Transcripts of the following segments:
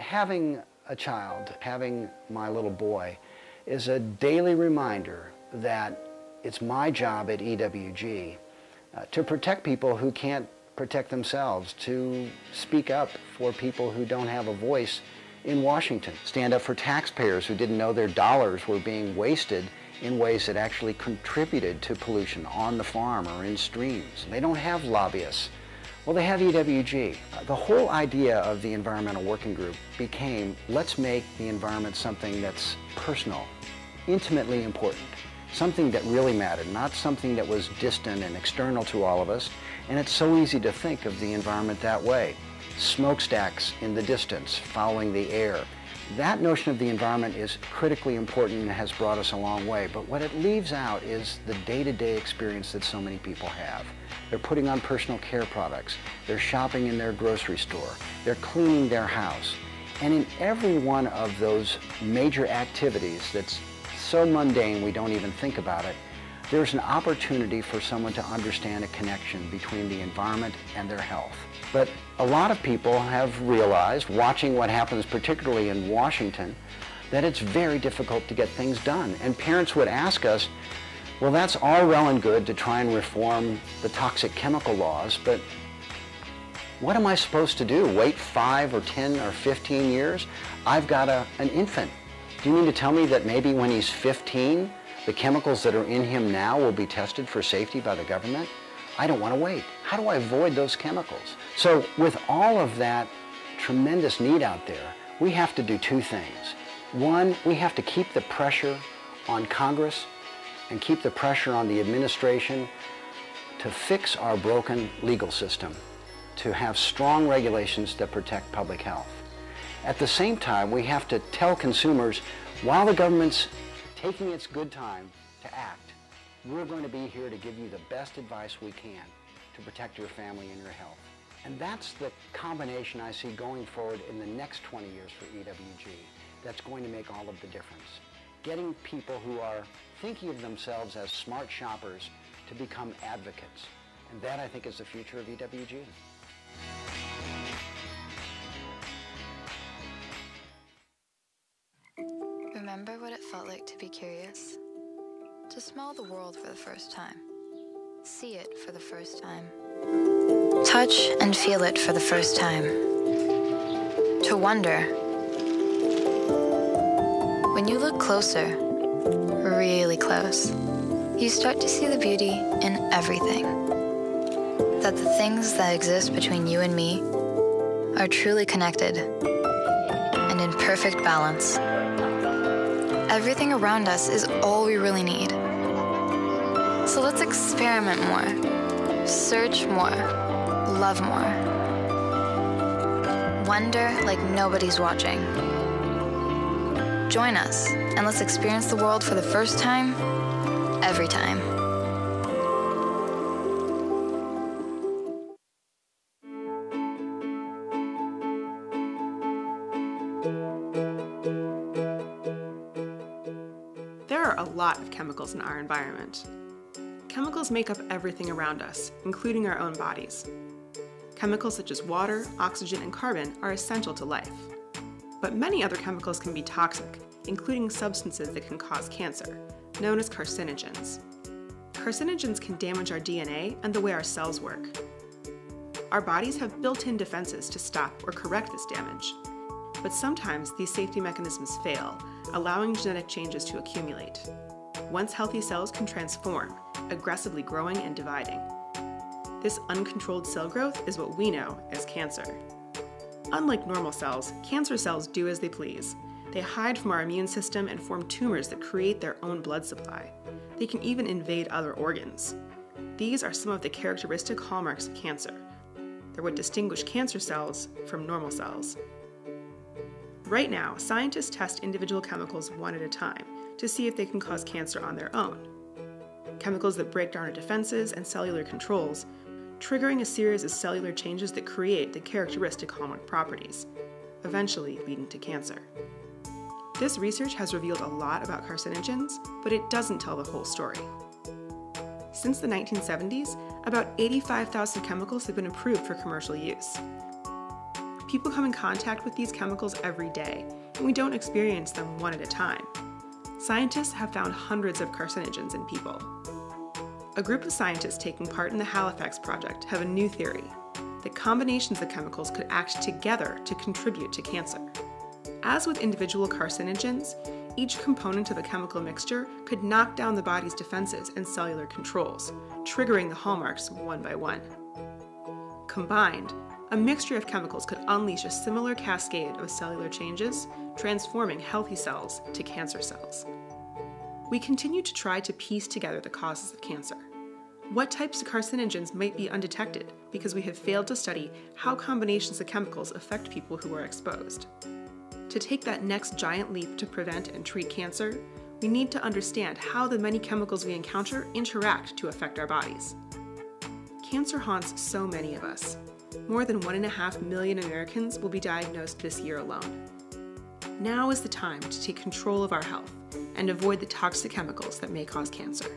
Having a child, having my little boy, is a daily reminder that it's my job at EWG to protect people who can't protect themselves, to speak up for people who don't have a voice in Washington, stand up for taxpayers who didn't know their dollars were being wasted in ways that actually contributed to pollution on the farm or in streams. They don't have lobbyists. Well, they have EWG. The whole idea of the Environmental Working Group became, let's make the environment something that's personal, intimately important, something that really mattered, not something that was distant and external to all of us. And it's so easy to think of the environment that way. Smokestacks in the distance, fouling the air. That notion of the environment is critically important and has brought us a long way. But what it leaves out is the day-to-day experience that so many people have. They're putting on personal care products. They're shopping in their grocery store. They're cleaning their house. And in every one of those major activities that's so mundane we don't even think about it, there's an opportunity for someone to understand a connection between the environment and their health. But a lot of people have realized, watching what happens particularly in Washington, that it's very difficult to get things done. And parents would ask us, well, that's all well and good to try and reform the toxic chemical laws, but what am I supposed to do? Wait 5 or 10 or 15 years? I've got an infant. Do you mean to tell me that maybe when he's 15, the chemicals that are in him now will be tested for safety by the government? I don't want to wait. How do I avoid those chemicals? So with all of that tremendous need out there, we have to do two things. One, we have to keep the pressure on Congress and keep the pressure on the administration to fix our broken legal system, to have strong regulations that protect public health. At the same time, we have to tell consumers, while the government's taking its good time to act, we're going to be here to give you the best advice we can to protect your family and your health. And that's the combination I see going forward in the next 20 years for EWG that's going to make all of the difference. Getting people who are thinking of themselves as smart shoppers to become advocates. And that, I think, is the future of EWG. Remember what it felt like to be curious? To smell the world for the first time. See it for the first time. Touch and feel it for the first time. To wonder. When you look closer, really close, you start to see the beauty in everything. That the things that exist between you and me are truly connected and in perfect balance. EverythEverything around us is all we really need. So let's experiment more, search more, love more. Wonder like nobody's watching. Join us, and let's experience the world for the first time, every time. There are a lot of chemicals in our environment. Chemicals make up everything around us, including our own bodies. Chemicals such as water, oxygen, and carbon are essential to life. But many other chemicals can be toxic, including substances that can cause cancer, known as carcinogens. Carcinogens can damage our DNA and the way our cells work. Our bodies have built-in defenses to stop or correct this damage. But sometimes these safety mechanisms fail, allowing genetic changes to accumulate. Once healthy cells can transform, aggressively growing and dividing. This uncontrolled cell growth is what we know as cancer. Unlike normal cells, cancer cells do as they please. They hide from our immune system and form tumors that create their own blood supply. They can even invade other organs. These are some of the characteristic hallmarks of cancer. They're what distinguish cancer cells from normal cells. Right now, scientists test individual chemicals one at a time to see if they can cause cancer on their own. Chemicals that break down our defenses and cellular controls, triggering a series of cellular changes that create the characteristic hallmark properties, eventually leading to cancer. This research has revealed a lot about carcinogens, but it doesn't tell the whole story. Since the 1970s, about 85,000 chemicals have been approved for commercial use. People come in contact with these chemicals every day, and we don't experience them one at a time. Scientists have found hundreds of carcinogens in people. A group of scientists taking part in the Halifax project have a new theory, that combinations of chemicals could act together to contribute to cancer. As with individual carcinogens, each component of a chemical mixture could knock down the body's defenses and cellular controls, triggering the hallmarks one by one. Combined, a mixture of chemicals could unleash a similar cascade of cellular changes, transforming healthy cells to cancer cells. We continue to try to piece together the causes of cancer. What types of carcinogens might be undetected because we have failed to study how combinations of chemicals affect people who are exposed. To take that next giant leap to prevent and treat cancer, we need to understand how the many chemicals we encounter interact to affect our bodies. Cancer haunts so many of us. More than 1.5 million Americans will be diagnosed this year alone. Now is the time to take control of our health and avoid the toxic chemicals that may cause cancer.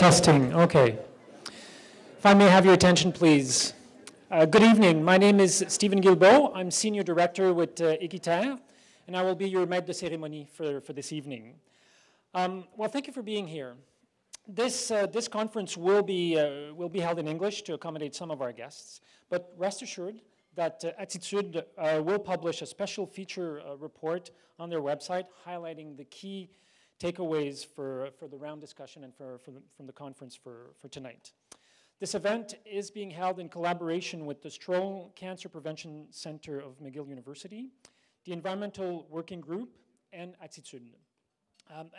Testing, okay. If I may have your attention, please. Good evening. My name is Stephen Guilbeault. I'm Senior Director with Évités, and I will be your maître de cérémonie for this evening. Well, thank you for being here. This conference will be held in English to accommodate some of our guests, but rest assured that Est-il will publish a special feature report on their website highlighting the key takeaways for the round discussion and from the conference for tonight. This event is being held in collaboration with the Stroll Cancer Prevention Center of McGill University, the Environmental Working Group, and Est-il.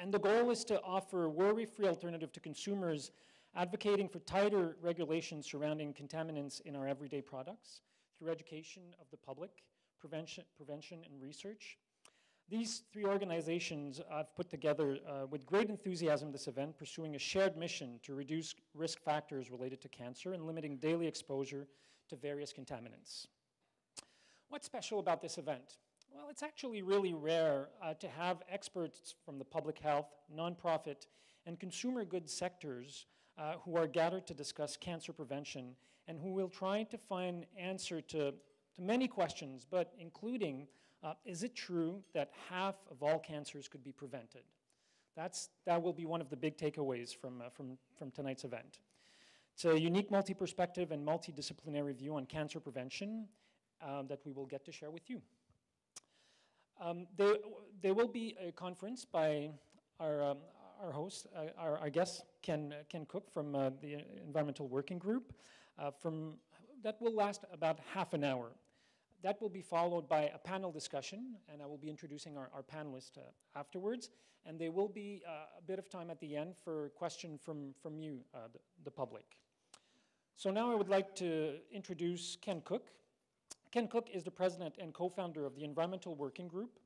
And the goal is to offer a worry-free alternative to consumers advocating for tighter regulations surrounding contaminants in our everyday products through education of the public, prevention and research. These three organizations have put together with great enthusiasm this event, pursuing a shared mission to reduce risk factors related to cancer and limiting daily exposure to various contaminants. What's special about this event? Well, it's actually really rare to have experts from the public health, nonprofit, and consumer goods sectors who are gathered to discuss cancer prevention and who will try to find answer to many questions, but including is it true that half of all cancers could be prevented? That will be one of the big takeaways from tonight's event. It's a unique multi-perspective and multidisciplinary view on cancer prevention that we will get to share with you. There will be a conference by our host, our guest, Ken Cook from the Environmental Working Group, that will last about half an hour. That will be followed by a panel discussion, and I will be introducing our panelists afterwards. And there will be a bit of time at the end for a question from you, the public. So now I would like to introduce Ken Cook. Ken Cook is the president and co-founder of the Environmental Working Group,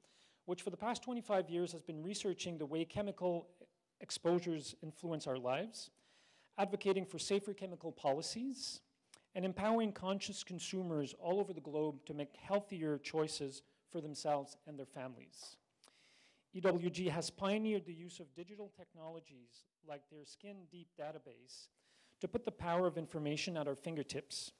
which for the past 25 years has been researching the way chemical exposures influence our lives, advocating for safer chemical policies, and empowering conscious consumers all over the globe to make healthier choices for themselves and their families. EWG has pioneered the use of digital technologies like their Skin Deep database to put the power of information at our fingertips,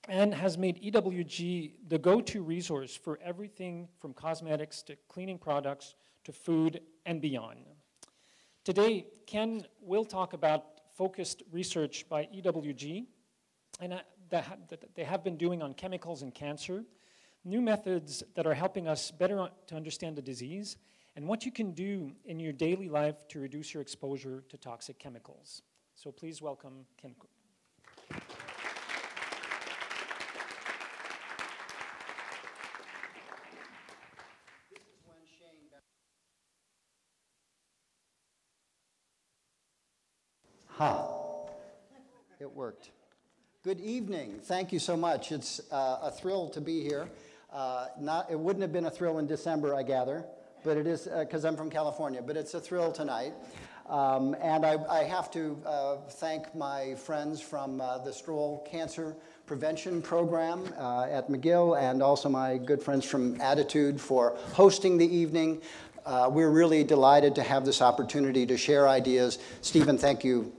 and has made EWG the go-to resource for everything from cosmetics to cleaning products to food and beyond. Today, Ken will talk about focused research by EWG and that they have been doing on chemicals and cancer, new methods that are helping us better to understand the disease, and what you can do in your daily life to reduce your exposure to toxic chemicals. So please welcome Ken Cook. It worked. Good evening. Thank you so much. It's a thrill to be here. It wouldn't have been a thrill in December, I gather, but it is because I'm from California, but it's a thrill tonight. And I have to thank my friends from the Stroll Cancer Prevention Program at McGill, and also my good friends from Attitude for hosting the evening. We're really delighted to have this opportunity to share ideas. Stephen, thank you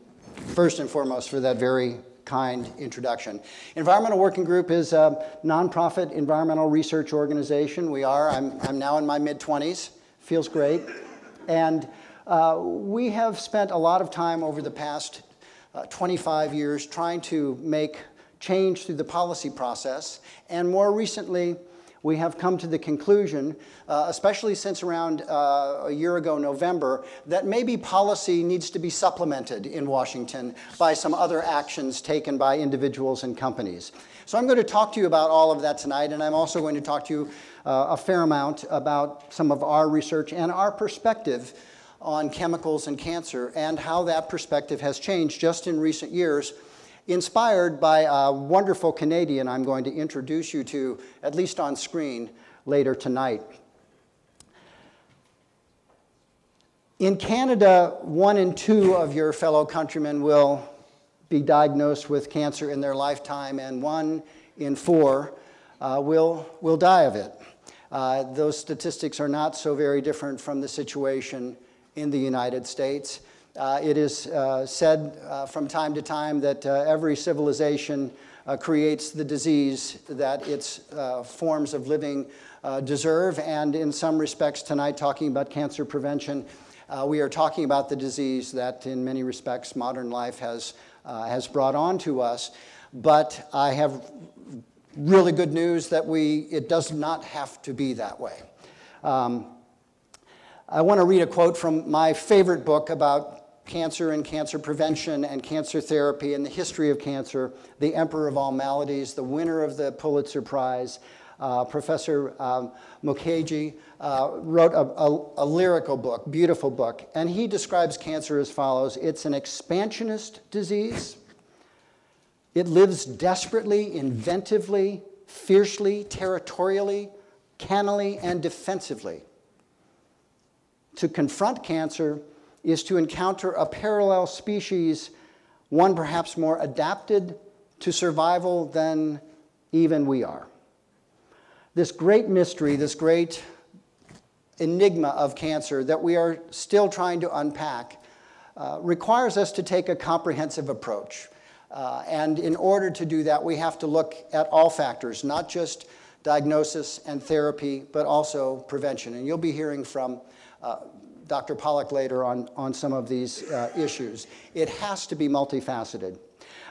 first and foremost for that very kind introduction. Environmental Working Group is a nonprofit environmental research organization. I'm now in my mid-20s, feels great. And we have spent a lot of time over the past 25 years trying to make change through the policy process. And more recently, we have come to the conclusion, especially since around a year ago, November, that maybe policy needs to be supplemented in Washington by some other actions taken by individuals and companies. So I'm going to talk to you about all of that tonight, and I'm also going to talk to you a fair amount about some of our research and our perspective on chemicals and cancer, and how that perspective has changed just in recent years, inspired by a wonderful Canadian I'm going to introduce you to, at least on screen, later tonight. In Canada, 1 in 2 of your fellow countrymen will be diagnosed with cancer in their lifetime, and 1 in 4 will die of it. Those statistics are not so very different from the situation in the United States. It is said from time to time that every civilization creates the disease that its forms of living deserve, and in some respects tonight, talking about cancer prevention, we are talking about the disease that in many respects modern life has brought on to us. But I have really good news that it does not have to be that way. I want to read a quote from my favorite book about cancer and cancer prevention and cancer therapy and the history of cancer, The Emperor of All Maladies, the winner of the Pulitzer Prize. Professor Mukherjee wrote a lyrical book, beautiful book, and he describes cancer as follows. It's an expansionist disease. It lives desperately, inventively, fiercely, territorially, cannily, and defensively. To confront cancer is to encounter a parallel species, one perhaps more adapted to survival than even we are. This great mystery, this great enigma of cancer that we are still trying to unpack requires us to take a comprehensive approach. And in order to do that, we have to look at all factors, not just diagnosis and therapy, but also prevention. And you'll be hearing from Dr. Pollack later on some of these issues. It has to be multifaceted.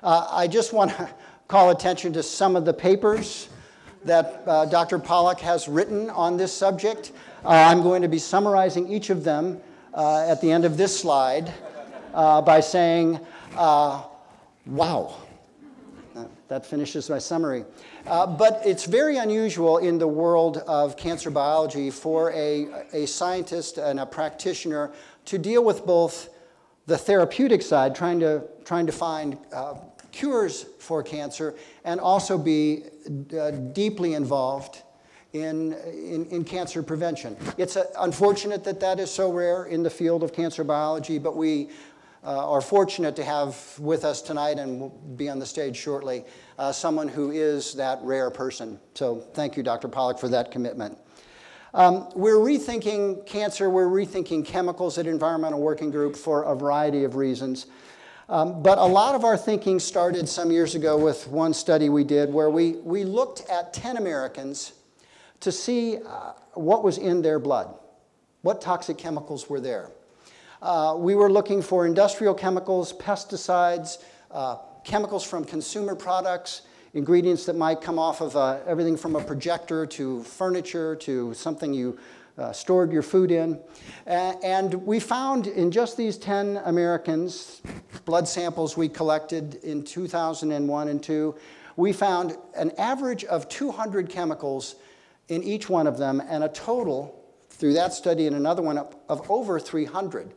I just want to call attention to some of the papers that Dr. Pollack has written on this subject. I'm going to be summarizing each of them at the end of this slide by saying, wow. That finishes my summary. But it's very unusual in the world of cancer biology for a scientist and a practitioner to deal with both the therapeutic side, trying to find cures for cancer, and also be deeply involved in cancer prevention. It's unfortunate that that is so rare in the field of cancer biology, but we are fortunate to have with us tonight, and will be on the stage shortly, someone who is that rare person. So thank you, Dr. Pollack, for that commitment. We're rethinking cancer, we're rethinking chemicals at Environmental Working Group for a variety of reasons. But a lot of our thinking started some years ago with one study we did where we looked at 10 Americans to see what was in their blood, what toxic chemicals were there. We were looking for industrial chemicals, pesticides, chemicals from consumer products, ingredients that might come off of everything from a projector to furniture to something you stored your food in. And we found in just these 10 Americans, blood samples we collected in 2001 and 2, we found an average of 200 chemicals in each one of them, and a total, through that study and another one, of over 300.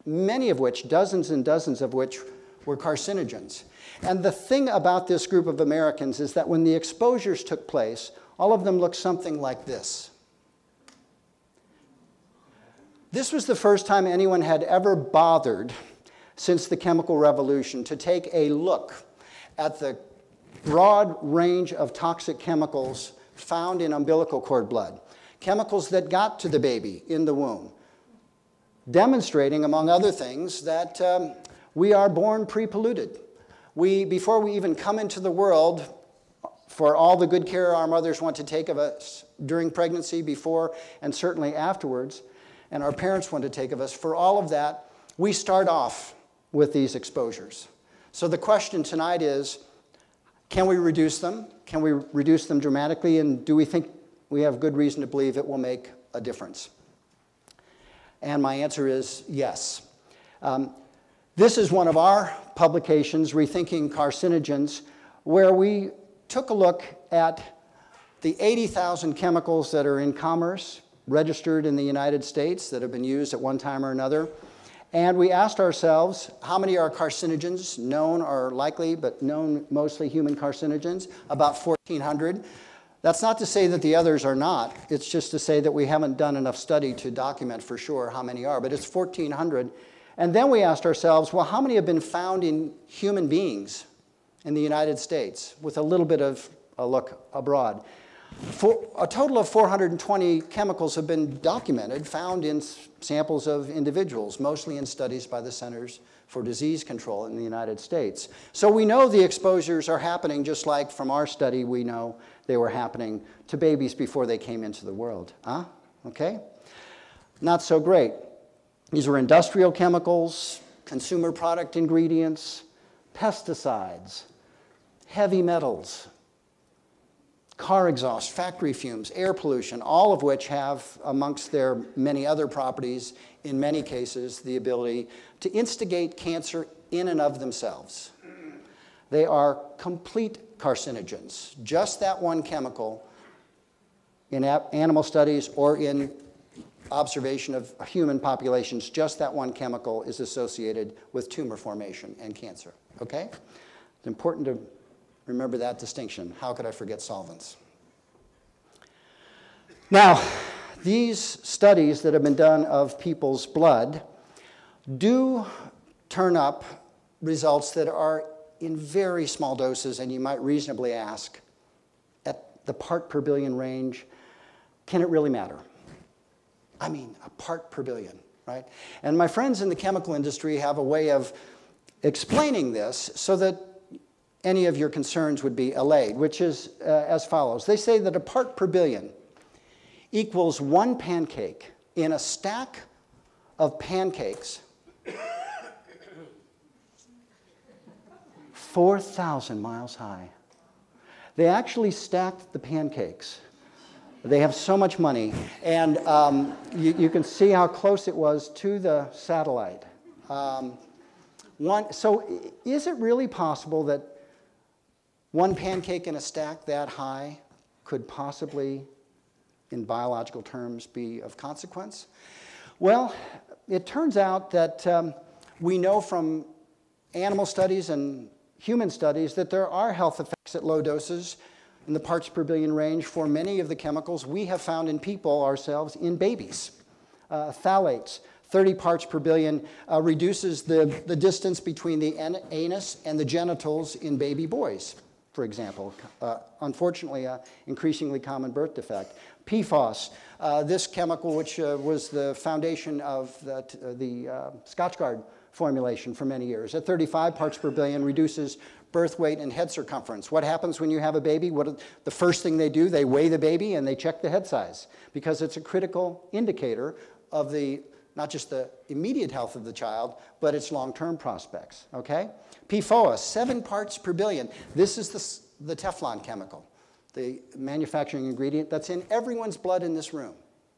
Many of which, dozens and dozens of which, were carcinogens. And the thing about this group of Americans is that when the exposures took place, all of them looked something like this. This was the first time anyone had ever bothered, since the chemical revolution, to take a look at the broad range of toxic chemicals found in umbilical cord blood, chemicals that got to the baby in the womb, demonstrating, among other things, that we are born pre-polluted. Before we even come into the world, for all the good care our mothers want to take of us during pregnancy, before, and certainly afterwards, and our parents want to take of us, for all of that, we start off with these exposures. So the question tonight is, can we reduce them? Can we reduce them dramatically? And do we think we have good reason to believe it will make a difference? And my answer is yes. This is one of our publications, Rethinking Carcinogens, where we took a look at the 80,000 chemicals that are in commerce, registered in the United States, that have been used at one time or another. And we asked ourselves, how many are carcinogens, known or likely, but known mostly human carcinogens? About 1,400. That's not to say that the others are not. It's just to say that we haven't done enough study to document for sure how many are, but it's 1,400. And then we asked ourselves, well, how many have been found in human beings in the United States, with a little bit of a look abroad? A total of 420 chemicals have been documented, found in samples of individuals, mostly in studies by the Centers for Disease Control in the United States. So we know the exposures are happening, just like from our study we know they were happening to babies before they came into the world. Huh? Okay? Not so great. These were industrial chemicals, consumer product ingredients, pesticides, heavy metals, car exhaust, factory fumes, air pollution, all of which have, amongst their many other properties, in many cases, the ability to instigate cancer in and of themselves. They are complete carcinogens. Just that one chemical in animal studies or in observation of human populations, just that one chemical is associated with tumor formation and cancer, okay? It's important to remember that distinction. How could I forget solvents? Now, these studies that have been done of people's blood do turn up results that are in very small doses, and you might reasonably ask, at the part per billion range, can it really matter? I mean, a part per billion, right? And my friends in the chemical industry have a way of explaining this so that any of your concerns would be allayed, which is as follows. They say that a part per billion equals one pancake in a stack of pancakes 4,000 miles high. They actually stacked the pancakes. They have so much money, and you can see how close it was to the satellite. So is it really possible that one pancake in a stack that high could possibly, in biological terms, be of consequence? Well, it turns out that we know from animal studies and human studies that there are health effects at low doses in the parts per billion range for many of the chemicals we have found in people ourselves in babies. Phthalates, 30 parts per billion, reduces the distance between the anus and the genitals in baby boys, for example. Unfortunately, an increasingly common birth defect. PFOS, this chemical which was the foundation of the Scotchgard formulation for many years, at 35 parts per billion, reduces birth weight and head circumference. What happens when you have a baby? The first thing they do, they weigh the baby and they check the head size, because it's a critical indicator of not just the immediate health of the child, but its long-term prospects, okay? PFOS, 7 parts per billion. This is the Teflon chemical, the manufacturing ingredient that's in everyone's blood in this room.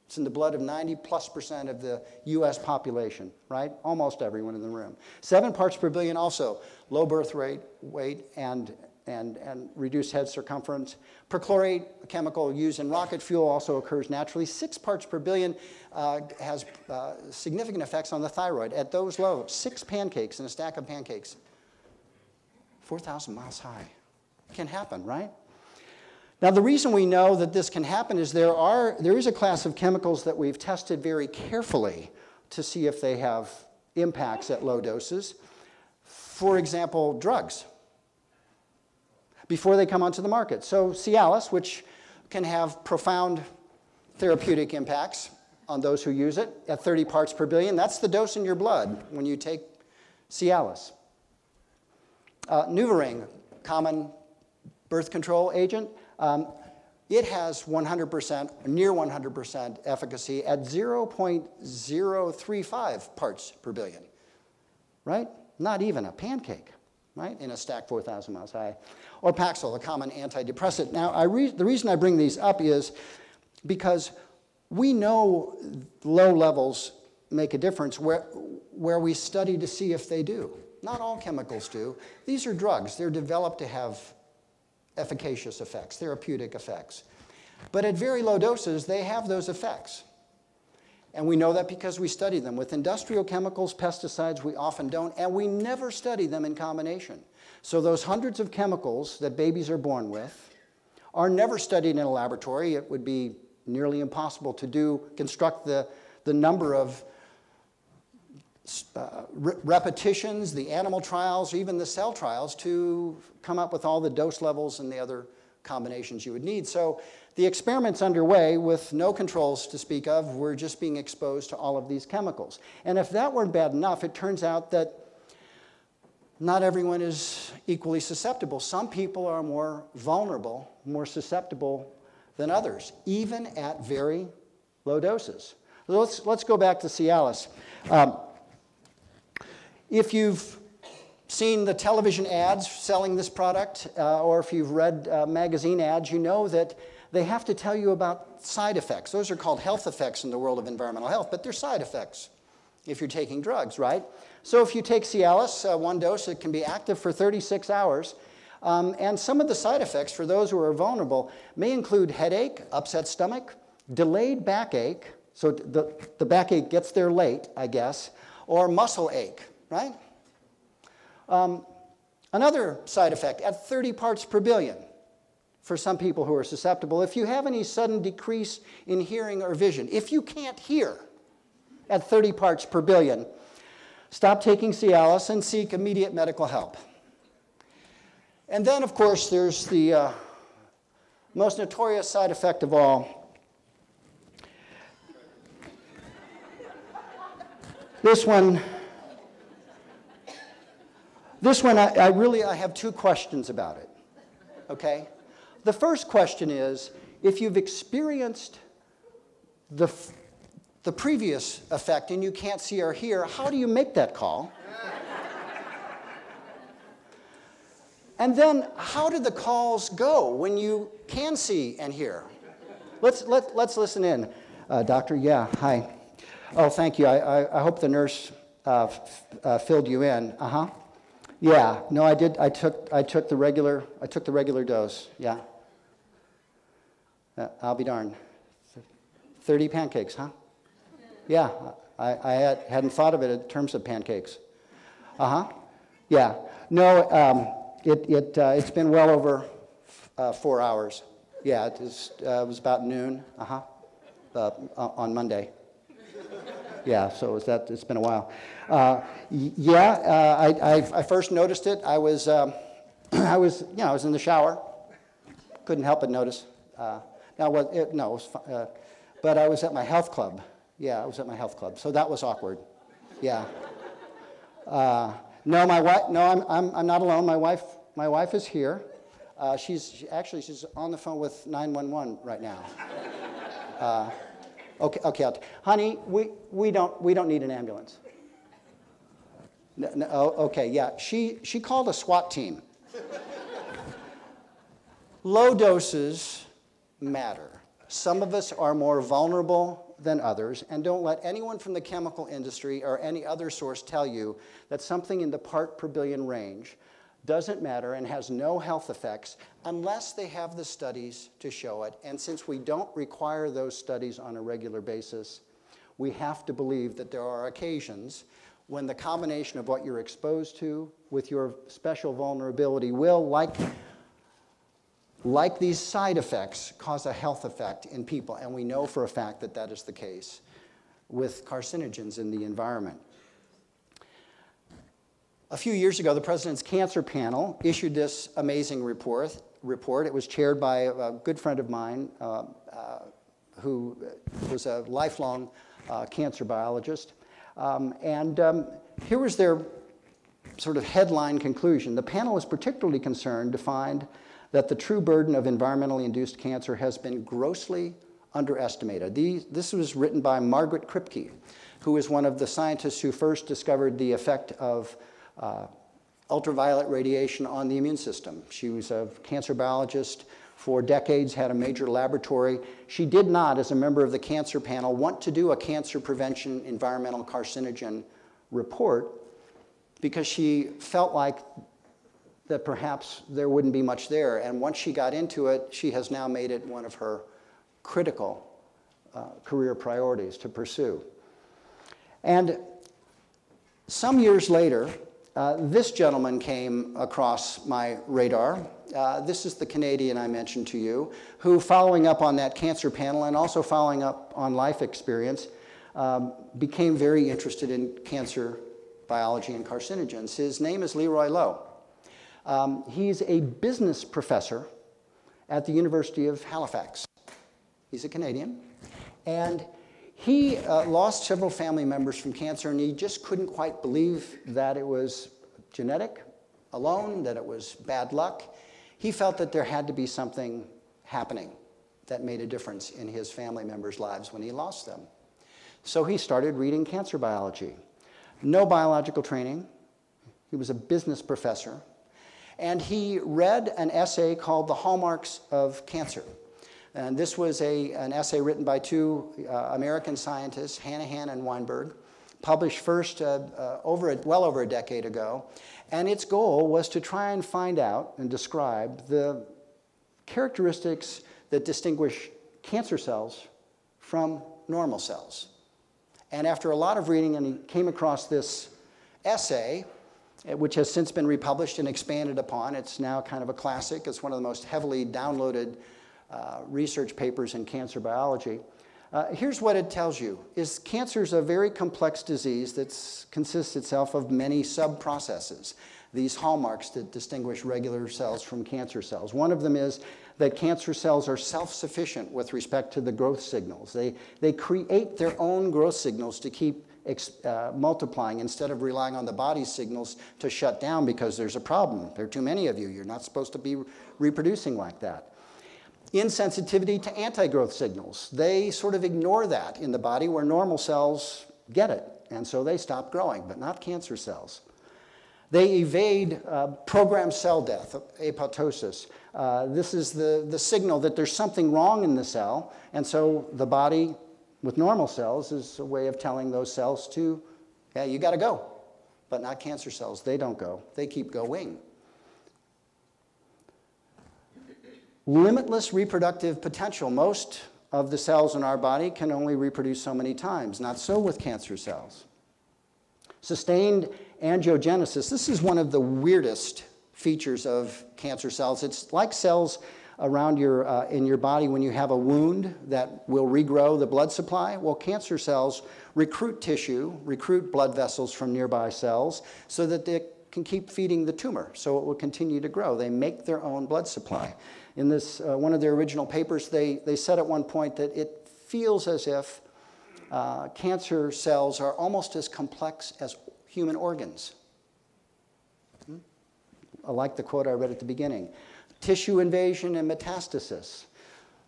It's in the blood of 90+% of the US population, right? Almost everyone in the room. 7 parts per billion also, low birth rate, weight, and reduced head circumference. Perchlorate, a chemical used in rocket fuel, also occurs naturally. 6 parts per billion has significant effects on the thyroid. At those lows, 6 pancakes in a stack of pancakes, 4,000 miles high. It can happen, right? Now, the reason we know that this can happen is there is a class of chemicals that we've tested very carefully to see if they have impacts at low doses. For example, drugs, before they come onto the market. So Cialis, which can have profound therapeutic impacts on those who use it at 30 parts per billion. That's the dose in your blood when you take Cialis. NuvaRing, common birth control agent. It has 100%, near 100% efficacy at 0.035 parts per billion, right? Not even a pancake, right, in a stack 4,000 miles high. Or Paxil, a common antidepressant. Now, the reason I bring these up is because we know low levels make a difference where we study to see if they do. Not all chemicals do. These are drugs. They're developed to have efficacious effects, therapeutic effects. But at very low doses, they have those effects. And we know that because we study them. With industrial chemicals, pesticides, we often don't, and we never study them in combination. So those hundreds of chemicals that babies are born with are never studied in a laboratory. It would be nearly impossible to construct the number of repetitions, the animal trials, even the cell trials, to come up with all the dose levels and the other combinations you would need. So the experiment's underway with no controls to speak of. We're just being exposed to all of these chemicals. And if that weren't bad enough, it turns out that not everyone is equally susceptible. Some people are more vulnerable, more susceptible than others, even at very low doses. Let's go back to Cialis. If you've seen the television ads selling this product, or if you've read magazine ads, you know that they have to tell you about side effects. Those are called health effects in the world of environmental health, but they're side effects if you're taking drugs, right? So if you take Cialis, one dose, it can be active for 36 hours. And some of the side effects for those who are vulnerable may include headache, upset stomach, delayed backache, so the backache gets there late, I guess, or muscle ache, right? Another side effect, at 30 parts per billion for some people who are susceptible, if you have any sudden decrease in hearing or vision, if you can't hear at 30 parts per billion, stop taking Cialis and seek immediate medical help. And then, of course, there's the most notorious side effect of all. This one, I have two questions about it, okay? The first question is, if you've experienced the previous effect and you can't see or hear, how do you make that call? And then, how do the calls go when you can see and hear? Let's listen in. Doctor, yeah, hi. Oh, thank you. I hope the nurse filled you in. Uh-huh. Yeah, no, I did. I took the regular dose. Yeah. I'll be darned. 30 pancakes, huh? Yeah, I hadn't thought of it in terms of pancakes. Uh-huh. Yeah. No, it's been well over 4 hours. Yeah, it was about noon. Uh-huh. On Monday. Yeah, so it's been a while. I first noticed it. I was in the shower. Couldn't help but notice. But I was at my health club. Yeah, I was at my health club, so that was awkward. Yeah. No, my wife. No, I'm not alone. My wife is here. She's on the phone with 911 right now. Okay, honey, we don't need an ambulance. No, okay, yeah. She called a SWAT team. Low doses matter. Some of us are more vulnerable than others, and don't let anyone from the chemical industry or any other source tell you that something in the part per billion range doesn't matter and has no health effects unless they have the studies to show it. And since we don't require those studies on a regular basis, we have to believe that there are occasions when the combination of what you're exposed to with your special vulnerability will, like these side effects, cause a health effect in people. And we know for a fact that that is the case with carcinogens in the environment. A few years ago, the President's Cancer Panel issued this amazing report. It was chaired by a good friend of mine who was a lifelong cancer biologist. Here was their sort of headline conclusion. The panel is particularly concerned to find that the true burden of environmentally induced cancer has been grossly underestimated. This was written by Margaret Kripke, who is one of the scientists who first discovered the effect of ultraviolet radiation on the immune system. She was a cancer biologist for decades, had a major laboratory. She did not, as a member of the cancer panel, want to do a cancer prevention environmental carcinogen report because she felt like that perhaps there wouldn't be much there. And once she got into it, she has now made it one of her critical career priorities to pursue. And some years later, this gentleman came across my radar. This is the Canadian I mentioned to you, who, following up on that cancer panel and also following up on life experience, became very interested in cancer biology and carcinogens. His name is Leroy Lowe. He's a business professor at the University of Halifax. He's a Canadian. And he lost several family members from cancer, and he just couldn't quite believe that it was genetic alone, that it was bad luck. He felt that there had to be something happening that made a difference in his family members' lives when he lost them. So he started reading cancer biology. No biological training. He was a business professor. And he read an essay called The Hallmarks of Cancer. And this was an essay written by two American scientists, Hanahan and Weinberg, published first well over a decade ago. And its goal was to try and find out and describe the characteristics that distinguish cancer cells from normal cells. And after a lot of reading, and he came across this essay, which has since been republished and expanded upon. It's now kind of a classic. It's one of the most heavily downloaded research papers in cancer biology. Here's what it tells you, is cancer is a very complex disease that consists itself of many sub-processes, these hallmarks that distinguish regular cells from cancer cells. One of them is that cancer cells are self-sufficient with respect to the growth signals. They create their own growth signals to keep multiplying instead of relying on the body's signals to shut down because there's a problem. There are too many of you. You're not supposed to be reproducing like that. Insensitivity to anti-growth signals. They sort of ignore that in the body where normal cells get it, and so they stop growing, but not cancer cells. They evade programmed cell death, apoptosis. This is the signal that there's something wrong in the cell, and so the body with normal cells is a way of telling those cells to, yeah, you got to go. But not cancer cells. They don't go. They keep going. Limitless reproductive potential. Most of the cells in our body can only reproduce so many times. Not so with cancer cells. Sustained angiogenesis. This is one of the weirdest features of cancer cells. It's like cells around in your body when you have a wound that will regrow the blood supply. Well, cancer cells recruit tissue, recruit blood vessels from nearby cells so that they can keep feeding the tumor, so it will continue to grow. They make their own blood supply. In this, one of their original papers, they said at one point that it feels as if cancer cells are almost as complex as human organs. I like the quote I read at the beginning. Tissue invasion and metastasis.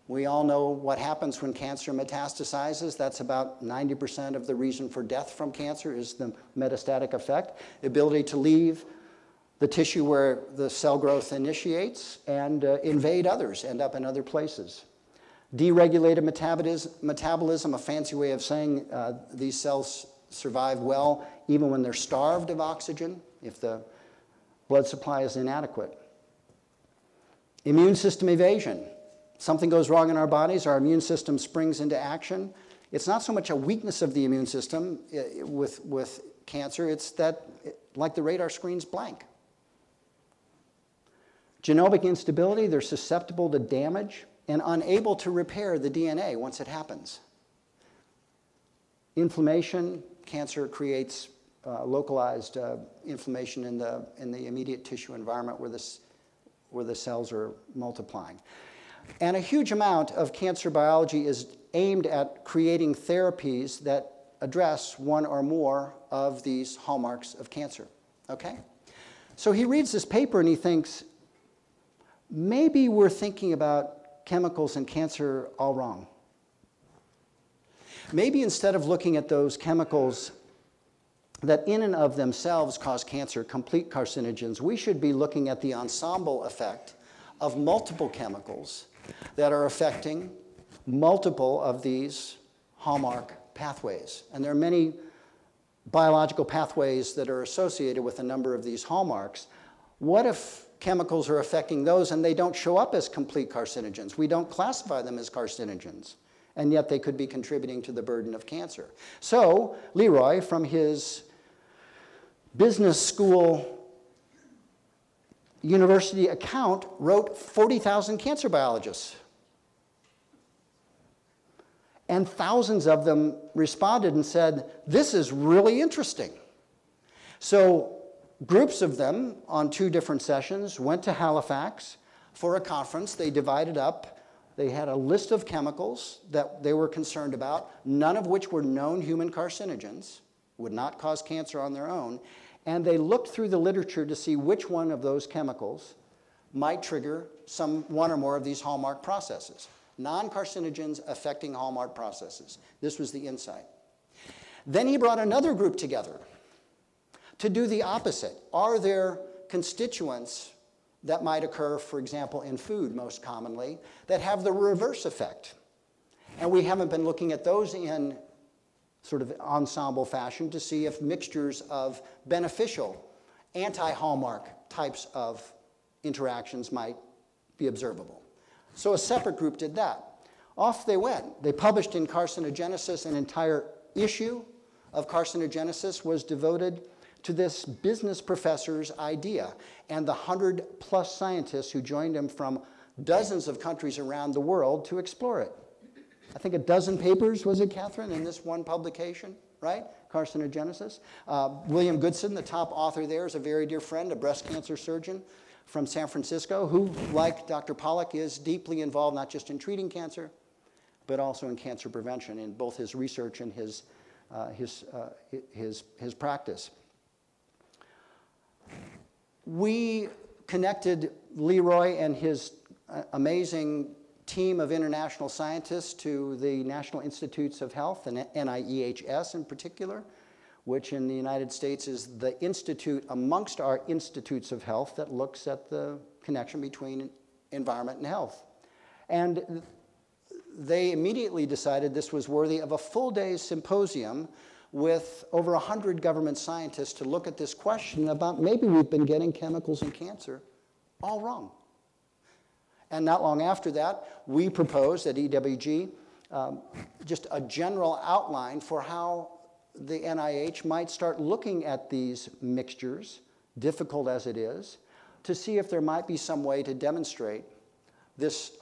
We all know what happens when cancer metastasizes. That's about 90% of the reason for death from cancer is the metastatic effect. The ability to leave the tissue where the cell growth initiates and invade others, end up in other places. Deregulated metabolism, a fancy way of saying these cells survive well even when they're starved of oxygen, if the blood supply is inadequate. Immune system evasion. Something goes wrong in our bodies, our immune system springs into action. It's not so much a weakness of the immune system with cancer, it's that, like the radar screen's blank. Genomic instability, they're susceptible to damage and unable to repair the DNA once it happens. Inflammation, cancer creates localized inflammation in the immediate tissue environment where the cells are multiplying. And a huge amount of cancer biology is aimed at creating therapies that address one or more of these hallmarks of cancer, okay? So he reads this paper and he thinks, maybe we're thinking about chemicals and cancer all wrong. Maybe instead of looking at those chemicals that in and of themselves cause cancer, complete carcinogens, we should be looking at the ensemble effect of multiple chemicals that are affecting multiple of these hallmark pathways. And there are many biological pathways that are associated with a number of these hallmarks. What if chemicals are affecting those and they don't show up as complete carcinogens? We don't classify them as carcinogens, and yet they could be contributing to the burden of cancer. So Leroy, from his business school university account, wrote 40,000 cancer biologists. And thousands of them responded and said, this is really interesting. So groups of them on 2 different sessions went to Halifax, for a conference. They divided up. They had a list of chemicals that they were concerned about, none of which were known human carcinogens, would not cause cancer on their own, and they looked through the literature to see which one of those chemicals might trigger one or more of these hallmark processes. Non-carcinogens affecting hallmark processes. This was the insight. Then he brought another group together to do the opposite. Are there constituents that might occur, for example, in food most commonly, that have the reverse effect? And we haven't been looking at those in sort of ensemble fashion to see if mixtures of beneficial anti-hallmark types of interactions might be observable. So a separate group did that. Off they went. They published in Carcinogenesis. An entire issue of Carcinogenesis was devoted to this business professor's idea and the 100+ scientists who joined him from dozens of countries around the world to explore it. I think a dozen papers, was it, Catherine, in this one publication, right? Carcinogenesis. William Goodson, the top author there, is a very dear friend, a breast cancer surgeon from San Francisco, who, like Dr. Pollack, is deeply involved not just in treating cancer, but also in cancer prevention in both his research and his practice. We connected Leroy and his amazing team of international scientists to the National Institutes of Health, and NIEHS in particular, which in the United States is the institute amongst our institutes of health that looks at the connection between environment and health. And they immediately decided this was worthy of a full day's symposium with over 100 government scientists to look at this question about maybe we've been getting chemicals in cancer all wrong. And not long after that, we proposed at EWG just a general outline for how the NIH might start looking at these mixtures, difficult as it is, to see if there might be some way to demonstrate this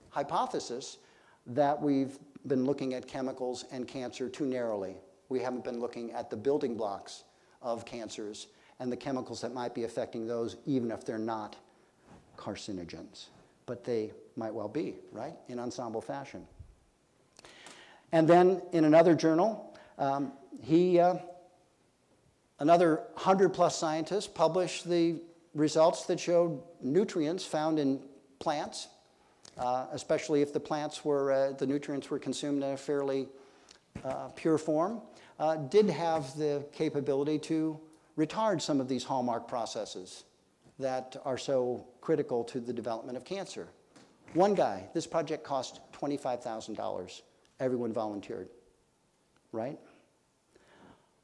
hypothesis that we've been looking at chemicals and cancer too narrowly. We haven't been looking at the building blocks of cancers and the chemicals that might be affecting those, even if they're not carcinogens. But they might well be, right, in ensemble fashion. And then in another journal, another 100+ scientists published the results that showed nutrients found in plants, especially if the plants were, the nutrients were consumed in a fairly pure form, did have the capability to retard some of these hallmark processes that are so critical to the development of cancer. One guy, this project cost $25,000. Everyone volunteered, right?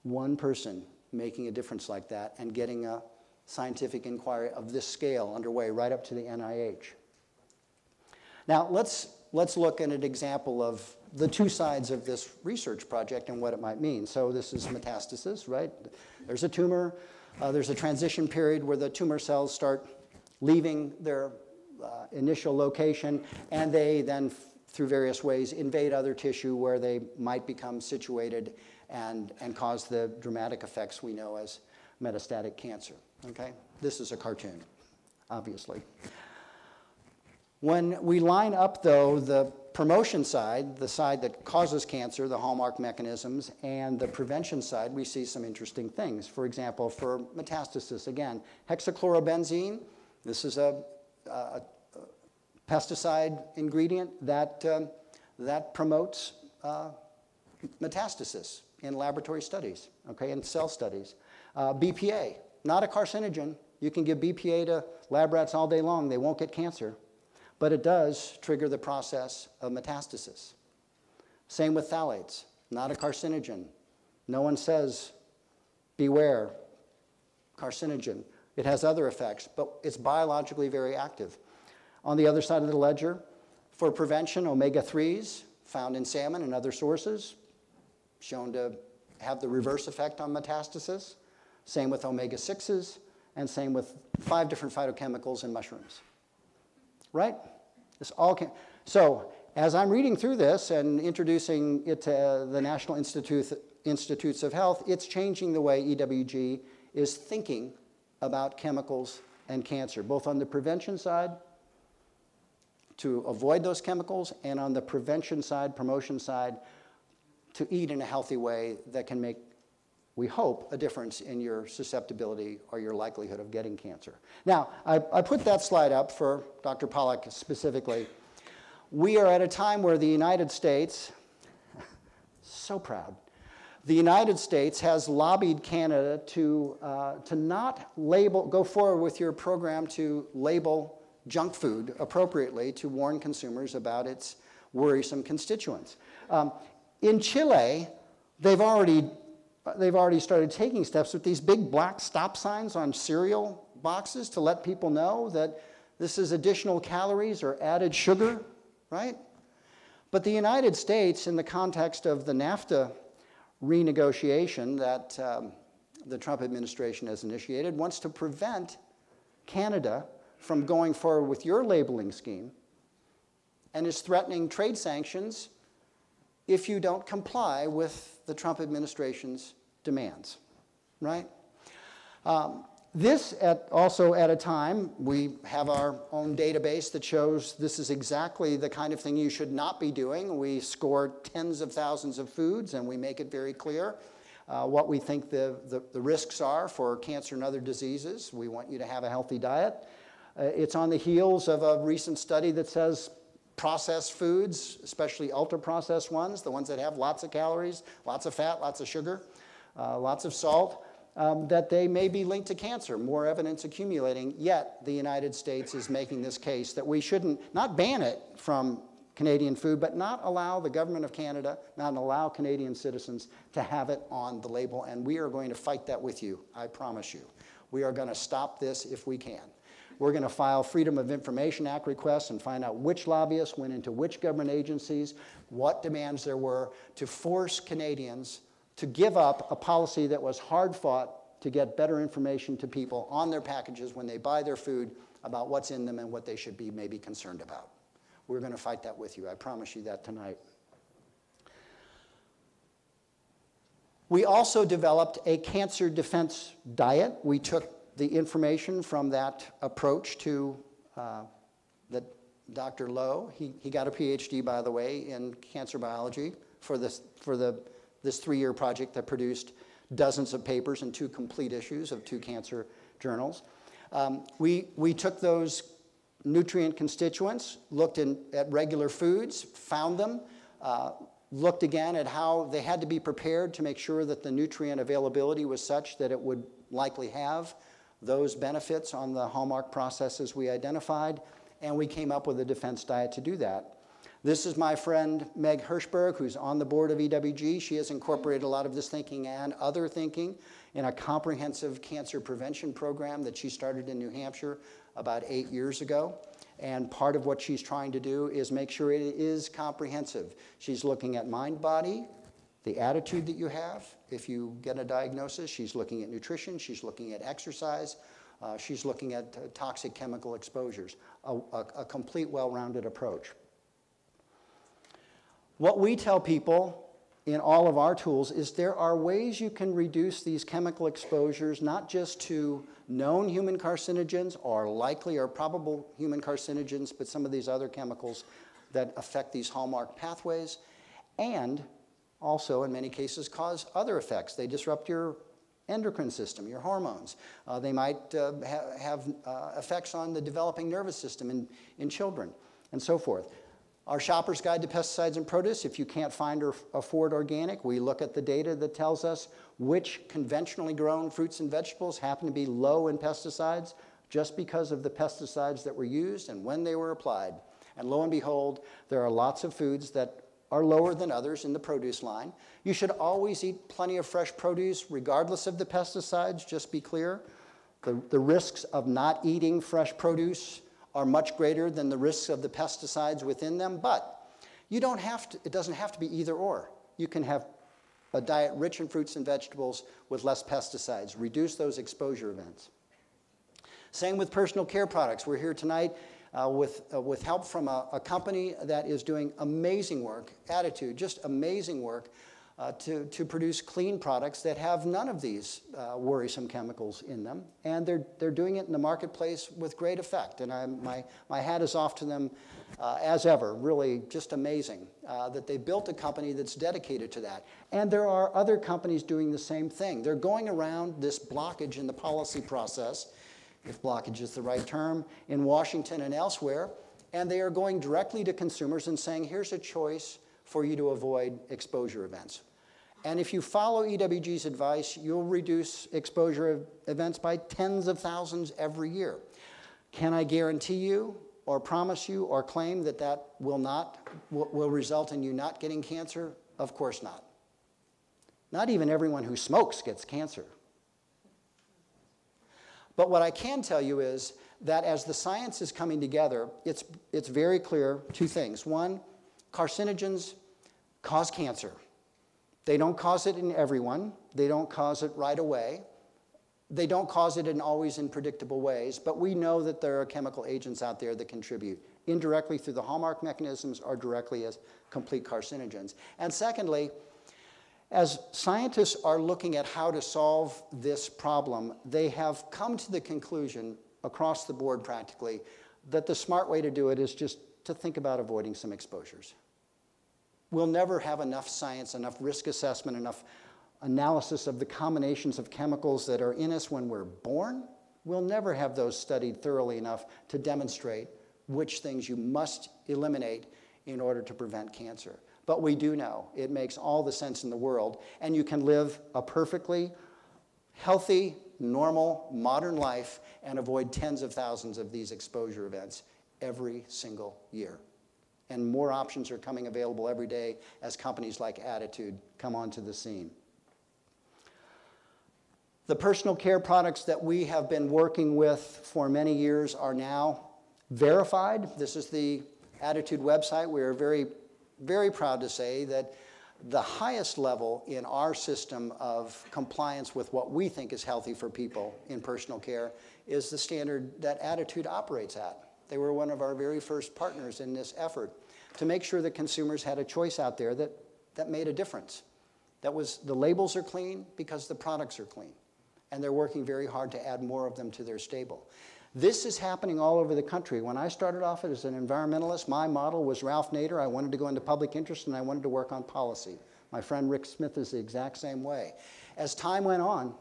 One person making a difference like that and getting a scientific inquiry of this scale underway right up to the NIH. Now, let's look at an example of the two sides of this research project and what it might mean. So this is metastasis, right? There's a tumor. There's a transition period where the tumor cells start leaving their initial location, and they then, through various ways, invade other tissue where they might become situated and cause the dramatic effects we know as metastatic cancer, okay? This is a cartoon, obviously. When we line up, though, the promotion side, the side that causes cancer, the hallmark mechanisms, and the prevention side, we see some interesting things. For example, for metastasis, again, hexachlorobenzene, this is a pesticide ingredient that promotes metastasis in laboratory studies, okay, in cell studies. BPA, not a carcinogen. You can give BPA to lab rats all day long. They won't get cancer. But it does trigger the process of metastasis. Same with phthalates, not a carcinogen. No one says, beware, carcinogen. It has other effects, but it's biologically very active. On the other side of the ledger, for prevention, omega-3s found in salmon and other sources, shown to have the reverse effect on metastasis. Same with omega-6s, and same with 5 different phytochemicals in mushrooms. Right? This all can. So as I'm reading through this and introducing it to the National Institutes of Health, it's changing the way EWG is thinking about chemicals and cancer, both on the prevention side to avoid those chemicals, and on the prevention side, promotion side, to eat in a healthy way that can make, we hope, a difference in your susceptibility or your likelihood of getting cancer. Now, I put that slide up for Dr. Pollack specifically. We are at a time where the United States, so proud, the United States has lobbied Canada to not label, go forward with your program to label junk food appropriately to warn consumers about its worrisome constituents. In Chile, they've already started taking steps with these big black stop signs on cereal boxes to let people know that this is additional calories or added sugar, right? But the United States, in the context of the NAFTA renegotiation that the Trump administration has initiated, wants to prevent Canada from going forward with your labeling scheme and is threatening trade sanctions if you don't comply with the Trump administration's demands, right? This also at a time, we have our own database that shows this is exactly the kind of thing you should not be doing. We score tens of thousands of foods, and we make it very clear what we think the risks are for cancer and other diseases. We want you to have a healthy diet. It's on the heels of a recent study that says processed foods, especially ultra-processed ones, the ones that have lots of calories, lots of fat, lots of sugar, lots of salt, that they may be linked to cancer. More evidence accumulating, yet the United States is making this case that we shouldn't, not ban it from Canadian food, but not allow the government of Canada, not allow Canadian citizens to have it on the label, and we are going to fight that with you, I promise you. We are going to stop this if we can. We're going to file Freedom of Information Act requests and find out which lobbyists went into which government agencies, what demands there were to force Canadians to give up a policy that was hard fought to get better information to people on their packages when they buy their food about what's in them and what they should be maybe concerned about. We're going to fight that with you. I promise you that tonight. We also developed a cancer defense diet. We took the information from that approach to Dr. Lowe. He got a PhD, by the way, in cancer biology for this 3-year project that produced dozens of papers and 2 complete issues of 2 cancer journals. We took those nutrient constituents, looked at regular foods, found them, looked again at how they had to be prepared to make sure that the nutrient availability was such that it would likely have those benefits on the hallmark processes we identified, and we came up with a defense diet to do that. This is my friend Meg Hirschberg, who's on the board of EWG. She has incorporated a lot of this thinking and other thinking in a comprehensive cancer prevention program that she started in New Hampshire about 8 years ago. And part of what she's trying to do is make sure it is comprehensive. She's looking at mind, body, the attitude that you have if you get a diagnosis. She's looking at nutrition. She's looking at exercise. She's looking at toxic chemical exposures, a complete, well-rounded approach. What we tell people in all of our tools is there are ways you can reduce these chemical exposures, not just to known human carcinogens or likely or probable human carcinogens, but some of these other chemicals that affect these hallmark pathways, and also in many cases cause other effects. They disrupt your endocrine system, your hormones. They might have effects on the developing nervous system in children, and so forth. Our Shopper's Guide to Pesticides and Produce, if you can't find or afford organic, we look at the data that tells us which conventionally grown fruits and vegetables happen to be low in pesticides just because of the pesticides that were used and when they were applied. And lo and behold, there are lots of foods that are lower than others in the produce line. You should always eat plenty of fresh produce regardless of the pesticides, just be clear. The risks of not eating fresh produce are much greater than the risks of the pesticides within them, but you don't have to, it doesn't have to be either or. You can have a diet rich in fruits and vegetables with less pesticides. Reduce those exposure events. Same with personal care products. We're here tonight with help from a company that is doing amazing work, Attitude, just amazing work, to produce clean products that have none of these worrisome chemicals in them. And they're doing it in the marketplace with great effect. And my hat is off to them as ever. Really just amazing that they built a company that's dedicated to that. And there are other companies doing the same thing. They're going around this blockage in the policy process, if blockage is the right term, in Washington and elsewhere. And they are going directly to consumers and saying, here's a choice for you to avoid exposure events. And if you follow EWG's advice, you'll reduce exposure events by tens of thousands every year. Can I guarantee you or promise you or claim that that will result in you not getting cancer? Of course not. Not even everyone who smokes gets cancer. But what I can tell you is that as the science is coming together, it's very clear two things. One, carcinogens cause cancer. They don't cause it in everyone. They don't cause it right away. They don't cause it always in predictable ways, but we know that there are chemical agents out there that contribute indirectly through the hallmark mechanisms or directly as complete carcinogens. And secondly, as scientists are looking at how to solve this problem, they have come to the conclusion across the board practically that the smart way to do it is just to think about avoiding some exposures. We'll never have enough science, enough risk assessment, enough analysis of the combinations of chemicals that are in us when we're born. We'll never have those studied thoroughly enough to demonstrate which things you must eliminate in order to prevent cancer. But we do know it makes all the sense in the world, and you can live a perfectly healthy, normal, modern life and avoid tens of thousands of these exposure events every single year. And more options are coming available every day as companies like Attitude come onto the scene. The personal care products that we have been working with for many years are now verified. This is the Attitude website. We are very, very proud to say that the highest level in our system of compliance with what we think is healthy for people in personal care is the standard that Attitude operates at. They were one of our very first partners in this effort to make sure that consumers had a choice out there that made a difference. That was, the labels are clean because the products are clean. And they're working very hard to add more of them to their stable. This is happening all over the country. When I started off as an environmentalist, my model was Ralph Nader. I wanted to go into public interest and I wanted to work on policy. My friend Rick Smith is the exact same way. As time went on,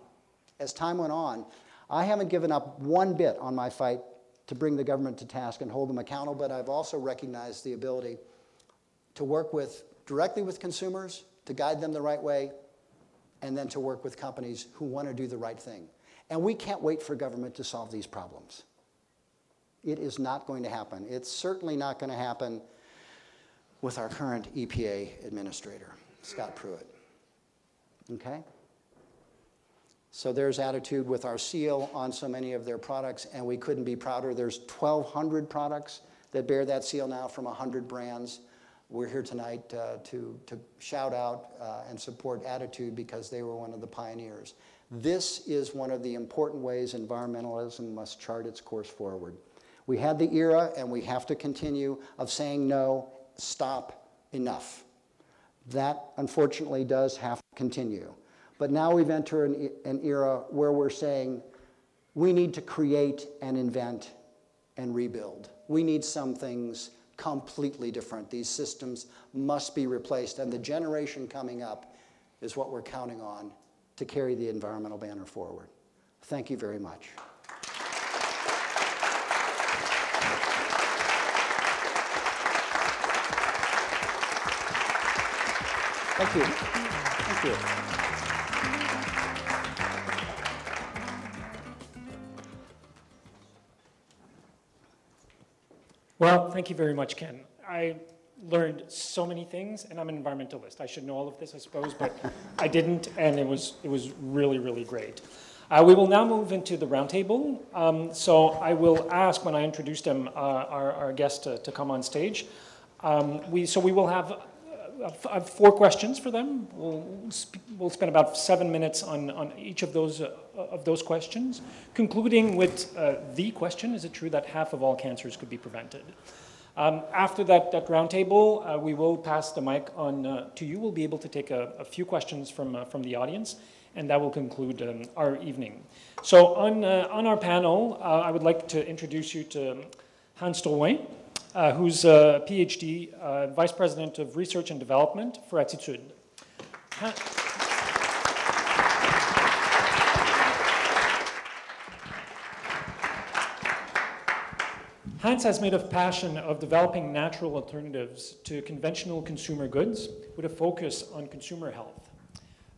I haven't given up one bit on my fight to bring the government to task and hold them accountable, but I've also recognized the ability to work directly with consumers, to guide them the right way, and then to work with companies who want to do the right thing. And we can't wait for government to solve these problems. It is not going to happen. It's certainly not going to happen with our current EPA administrator, Scott Pruitt. Okay? So there's Attitude with our seal on so many of their products, and we couldn't be prouder. There's 1,200 products that bear that seal now from 100 brands. We're here tonight to shout out and support Attitude because they were one of the pioneers. This is one of the important ways environmentalism must chart its course forward. We had the era, and we have to continue, of saying no, stop, enough. That, unfortunately, does have to continue. But now we've entered an era where we're saying we need to create and invent and rebuild. We need some things completely different. These systems must be replaced, and the generation coming up is what we're counting on to carry the environmental banner forward. Thank you very much. Thank you. Thank you. Well, thank you very much, Ken. I learned so many things, and I'm an environmentalist. I should know all of this, I suppose, but I didn't, and it was really, really great. We will now move into the roundtable. So I will ask, when I introduce them, our guest to come on stage. So we will have 4 questions for them. We'll spend about 7 minutes on each of those questions, concluding with the question: is it true that half of all cancers could be prevented? After that roundtable, we will pass the mic on to you. We'll be able to take a few questions from the audience, and that will conclude our evening. So on our panel, I would like to introduce you to Hans Drouin, who's a PhD, Vice President of Research and Development for Est-il. Hans has made a passion of developing natural alternatives to conventional consumer goods with a focus on consumer health.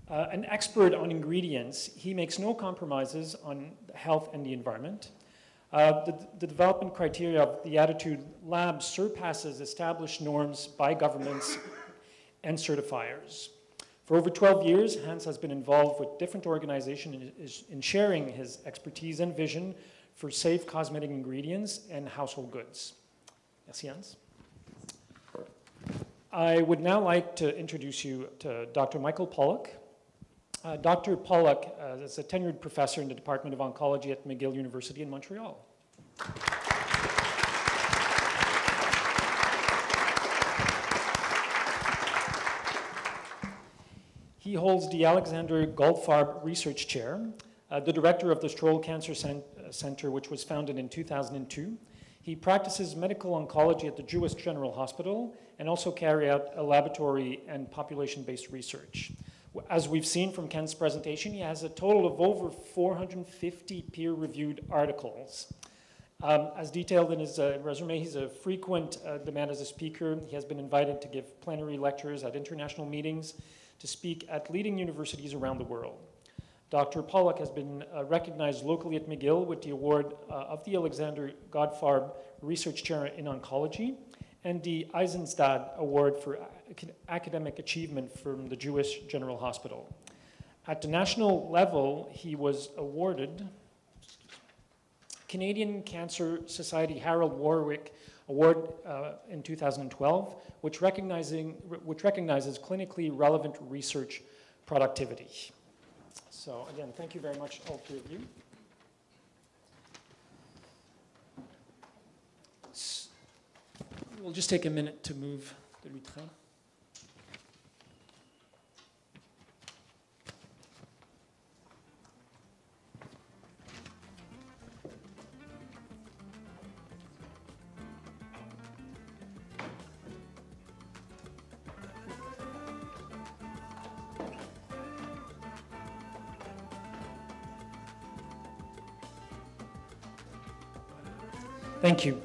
An expert on ingredients, he makes no compromises on health and the environment. The development criteria of the Attitude Lab surpasses established norms by governments and certifiers. For over 12 years, Hans has been involved with different organizations in sharing his expertise and vision for safe cosmetic ingredients and household goods. Merci, Hans. I would now like to introduce you to Dr. Michael Pollock. Dr. Pollock is a tenured professor in the Department of Oncology at McGill University in Montreal. He holds the Alexander Goldfarb Research Chair, the director of the Stroll Cancer Center, which was founded in 2002. He practices medical oncology at the Jewish General Hospital and also carry out a laboratory and population-based research. As we've seen from Ken's presentation, he has a total of over 450 peer-reviewed articles. As detailed in his resume, he's a frequent demand as a speaker. He has been invited to give plenary lectures at international meetings, to speak at leading universities around the world. Dr. Pollock has been recognized locally at McGill with the award of the Alexander Goldfarb Research Chair in Oncology and the Eisenstadt Award for Academic Achievement from the Jewish General Hospital. At the national level, he was awarded Canadian Cancer Society Harold Warwick Award in 2012, which recognizes clinically relevant research productivity. So again, thank you very much, all three of you. We'll just take a minute to move the lutrin. Thank you.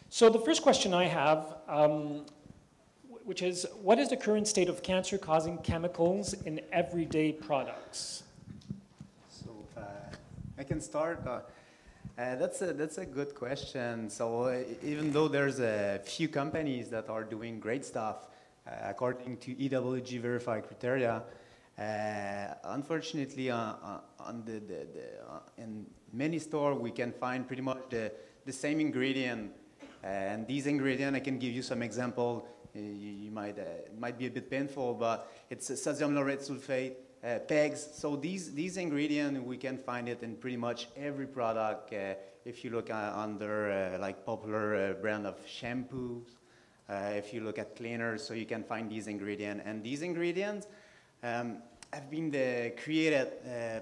So the first question I have, which is, what is the current state of cancer-causing chemicals in everyday products? So I can start. That's a good question. So even though there's a few companies that are doing great stuff according to EWG verified criteria, unfortunately, in many stores we can find pretty much the same ingredient, and these ingredients, I can give you some example. You might it might be a bit painful, but it's sodium laureth sulfate, PEGs. So these ingredients, we can find it in pretty much every product. If you look under like popular brand of shampoos, if you look at cleaners, so you can find these ingredients. And these ingredients have been created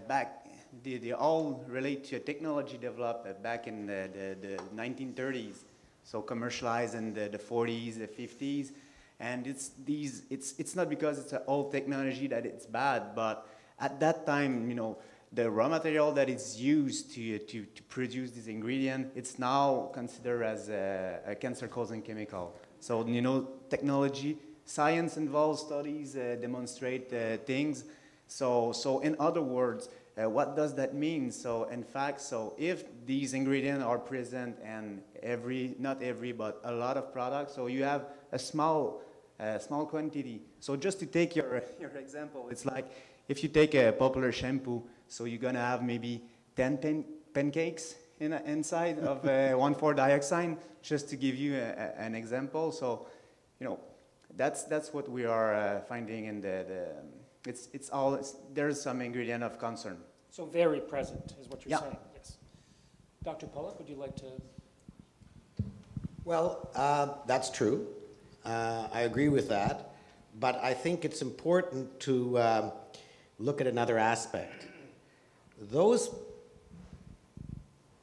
back. They all relate to a technology developed back in the 1930s, so commercialized in the 40s, the 50s, and it's not because it's an old technology that it's bad, but at that time, you know, the raw material that is used to produce this ingredient, it's now considered as a cancer-causing chemical. So, you know, technology, science involves studies, demonstrate things. So in other words, what does that mean? So in fact, so if these ingredients are present in not every, but a lot of products, so you have a small quantity. So just to take your example, it's like if you take a popular shampoo, so you're gonna have maybe 10 pancakes inside of 1,4-dioxane, just to give you an example. So, you know, that's what we are finding in there's some ingredient of concern. So very present is what you're saying, yes. Dr. Pollock, would you like to? Well, that's true. I agree with that. But I think it's important to look at another aspect. Those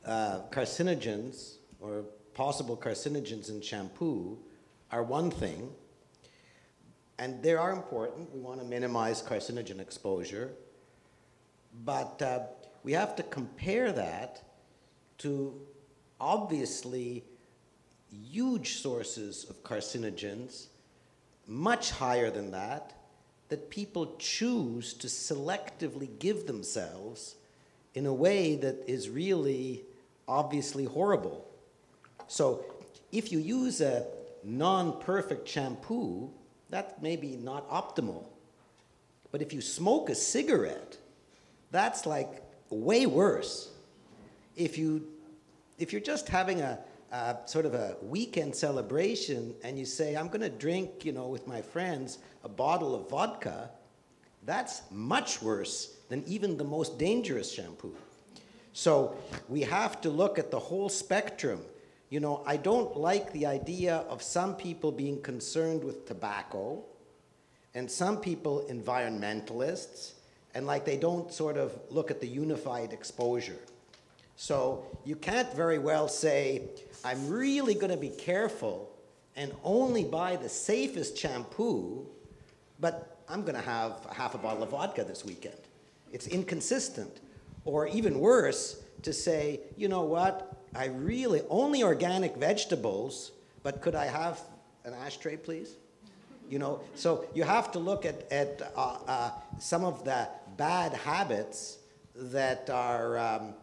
carcinogens or possible carcinogens in shampoo are one thing, and they are important. We want to minimize carcinogen exposure, but we have to compare that to obviously huge sources of carcinogens, much higher than that people choose to selectively give themselves in a way that is really obviously horrible. So if you use a non-perfect shampoo, that may be not optimal. But if you smoke a cigarette, that's like way worse. If you're just having a sort of a weekend celebration and you say, I'm going to drink, with my friends, a bottle of vodka, that's much worse than even the most dangerous shampoo. So we have to look at the whole spectrum. I don't like the idea of some people being concerned with tobacco and some people environmentalists, and like they don't sort of look at the unified exposure. So you can't very well say, I'm really going to be careful and only buy the safest shampoo, but I'm going to have half a bottle of vodka this weekend. It's inconsistent. Or even worse, to say, you know what, I really, only organic vegetables, but could I have an ashtray, please? So you have to look at some of the bad habits that are